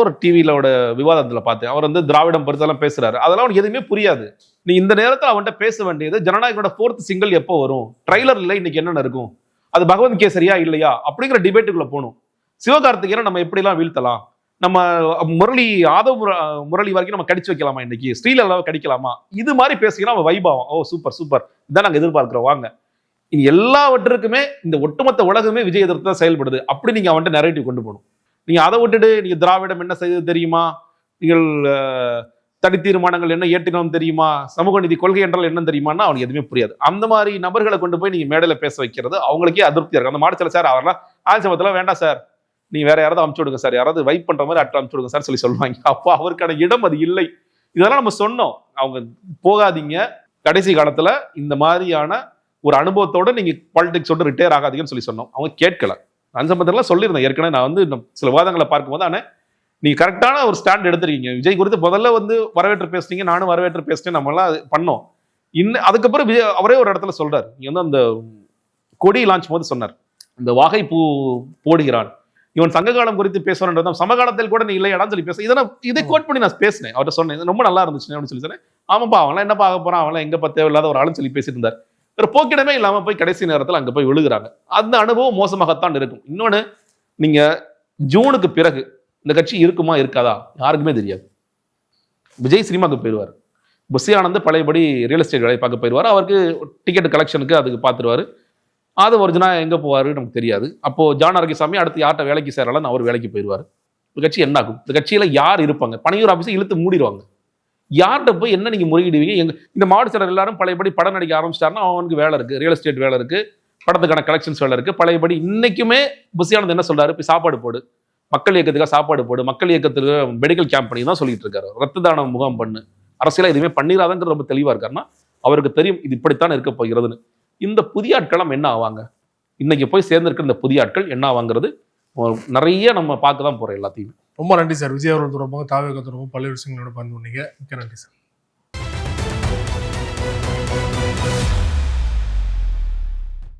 ஒரு டிவியிலோட விவாதத்துல பார்த்தேன், அவர் வந்து திராவிடம் பருத்தெல்லாம் பேசுறாரு, அதெல்லாம் அவனுக்கு எதுவுமே புரியாது. நீ இந்த நேரத்தில் அவன்கிட்ட பேச வேண்டியது ஜனநாயகனோட 4th சிங்கிள் எப்போ வரும், ட்ரைலர்ல இன்னைக்கு என்னென்ன இருக்கும், அது பகவந்த் கேசரியா இல்லையா அப்படிங்கிற டிபேட்டுக்குள்ள போகணும். சிவகார்த்திகேயனை நம்ம எப்படிலாம் வீழ்த்தலாம், நம்ம முரளி வரைக்கும் நம்ம கடிச்சு வைக்கலாமா, இன்னைக்கு ஸ்ரீலல்லாவை கடிக்கலாமா, இது மாதிரி பேசிக்கலாம். அவன் வைபாவம், ஓ சூப்பர் இதான் நாங்க எதிர்பார்க்கிறோம் வாங்க. இனி எல்லாவற்றுக்குமே இந்த ஒட்டுமொத்த உலகமே விஜய் எதிர்த்து தான் செயல்படுது, அப்படி நீங்க அவன்கிட்ட நரேட்டிவ் கொண்டு போகணும். நீங்க அதை விட்டுட்டு நீங்க திராவிடம் என்ன செய்தது தெரியுமா, நீங்கள் தனி தீர்மானங்கள் என்ன ஏற்றினோம் தெரியுமா, சமூக நீதி கொள்கை என்றால் என்ன தெரியுமான்னா அவனுக்கு எதுவுமே புரியாது. அந்த மாதிரி நபர்களை கொண்டு போய் நீங்க மேடையில பேச வைக்கிறது அவங்களுக்கே அதிருப்தியா இருக்கு. அந்த மாடத்துல சார் அவரெல்லாம் ஆட்சேபத்துல வேண்டாம் சார், நீ வேற யாராவது அமுச்சு விடுங்க சார், யாராவது வைப் பண்ற மாதிரி அமுச்சு விடுங்க சார் சொல்லுவாங்க. அப்போ அவருக்கான இடம் அது இல்லை. இதெல்லாம் நம்ம சொன்னோம், அவங்க போகாதீங்க, கடைசி காலத்துல இந்த மாதிரியான ஒரு அனுபவத்தோட நீங்க பாலிடிக்ஸோட ரிட்டையர் ஆகாதீங்கன்னு சொல்லி சொன்னோம். அவங்க கேட்கல. அன்சம்பந்தெல்லாம் சொல்லியிருந்தேன் ஏற்கனவே, நான் வந்து சில விவாதங்களை பார்க்கும்போது, ஆனா நீங்க கரெக்டான ஒரு ஸ்டாண்ட் எடுத்திருக்கீங்க. விஜய் குறித்து முதல்ல வந்து வரவேற்று பேசுனீங்க, நானும் வரவேற்று பேசினேன், நம்ம எல்லாம் பண்ணோம். அதுக்கப்புறம் அவரே ஒரு இடத்துல சொல்றாரு, நீங்க வந்து அந்த கொடி லான்ச் போது சொன்னார், இந்த வாகை பூ போடுகிறான், இவன் சங்ககாலம் குறித்து பேசுவான், சமகாலத்தில் கூட நீ இல்லையாடான்னு சொல்லி பேச, இதை கோட் பண்ணி நான் பேசினேன், அவர்கிட்ட சொன்னேன், ரொம்ப நல்லா இருந்துச்சு அப்படின்னு சொல்லி சொன்னேன். ஆமாப்பா அவன்லாம் என்ன பார்க்க போறான், அவன்லாம் எங்க தேவையில்லாத ஒரு ஆளுன்னு சொல்லி பேசிட்டு இருந்தார். ஒரு போக்கிடமே இல்லாம போய் கடைசி நேரத்தில் அங்க போய் விழுகிறாங்க. அந்த அனுபவம் மோசமாகத்தான் இருக்கும். இன்னொன்னு, நீங்க ஜூனுக்கு பிறகு இந்த கட்சி இருக்குமா இருக்காதா யாருக்குமே தெரியாது. விஜய் சினிமாக்கு போயிடுவார், புஷி ஆனந்த் பழையபடி ரியல் எஸ்டேட் வேலை பார்க்க போயிடுவார், அவருக்கு டிக்கெட் கலெக்ஷனுக்கு அதுக்கு பார்த்துருவாரு, அது ஒரிஜினா எங்க போவாரு நமக்கு தெரியாது. அப்போ ஜான் ஆரோக்கியசாமி அடுத்து யார்கிட்ட வேலைக்கு சேரலாம்னு அவர் வேலைக்கு போயிடுவார். இந்த கட்சி என்ன ஆகும், இந்த கட்சியில யார் இருப்பாங்க, பனையூர் ஆபீஸை இழுத்து மூடிடுவாங்க, யார்கிட்ட போய் என்ன நீங்க முறையிடுவீங்க? இந்த மாவட்ட செயலர் எல்லாரும் பழையபடி படம் நடிக்க ஆரம்பிச்சிட்டாருன்னா அவனுக்கு வேலை இருக்கு, ரியல் எஸ்டேட் வேலை இருக்கு, படத்துக்கான கலெக்ஷன்ஸ் வேலை இருக்கு. பழையபடி இன்னைக்குமே புஷியானந்த் என்ன சொல்றாரு, போய் சாப்பாடு போடு, மக்கள் இயக்கத்துக்காக சாப்பாடு போடு, மக்கள் இயக்கத்துக்கு மெடிக்கல் கேம்ப் பண்ணி தான் சொல்லிட்டு இருக்காரு, ரத்த தானம் முகாம் பண்ணு, அரசியலா எதுவுமே பண்ணிடாதங்கிற ரொம்ப தெளிவா இருக்காருன்னா அவருக்கு தெரியும் இது இப்படித்தான் இருக்க போகிறதுன்னு. இந்த புதிய ஆட்களும் என்ன ஆவாங்க, இன்னைக்கு போய் சேர்ந்திருக்கிற இந்த புதிய ஆட்கள் என்ன ஆவாங்கிறது நிறைய நம்ம பார்க்க தான் போறோம் எல்லாத்தையும். ரொம்ப நன்றி சார். விஜய் அவர்கள் தொடர்பாக தாவேக தொடர்பாக பல்வேறு விஷயங்களோட பகிர்ந்து கொண்டீங்க. மிக்க நன்றி சார்.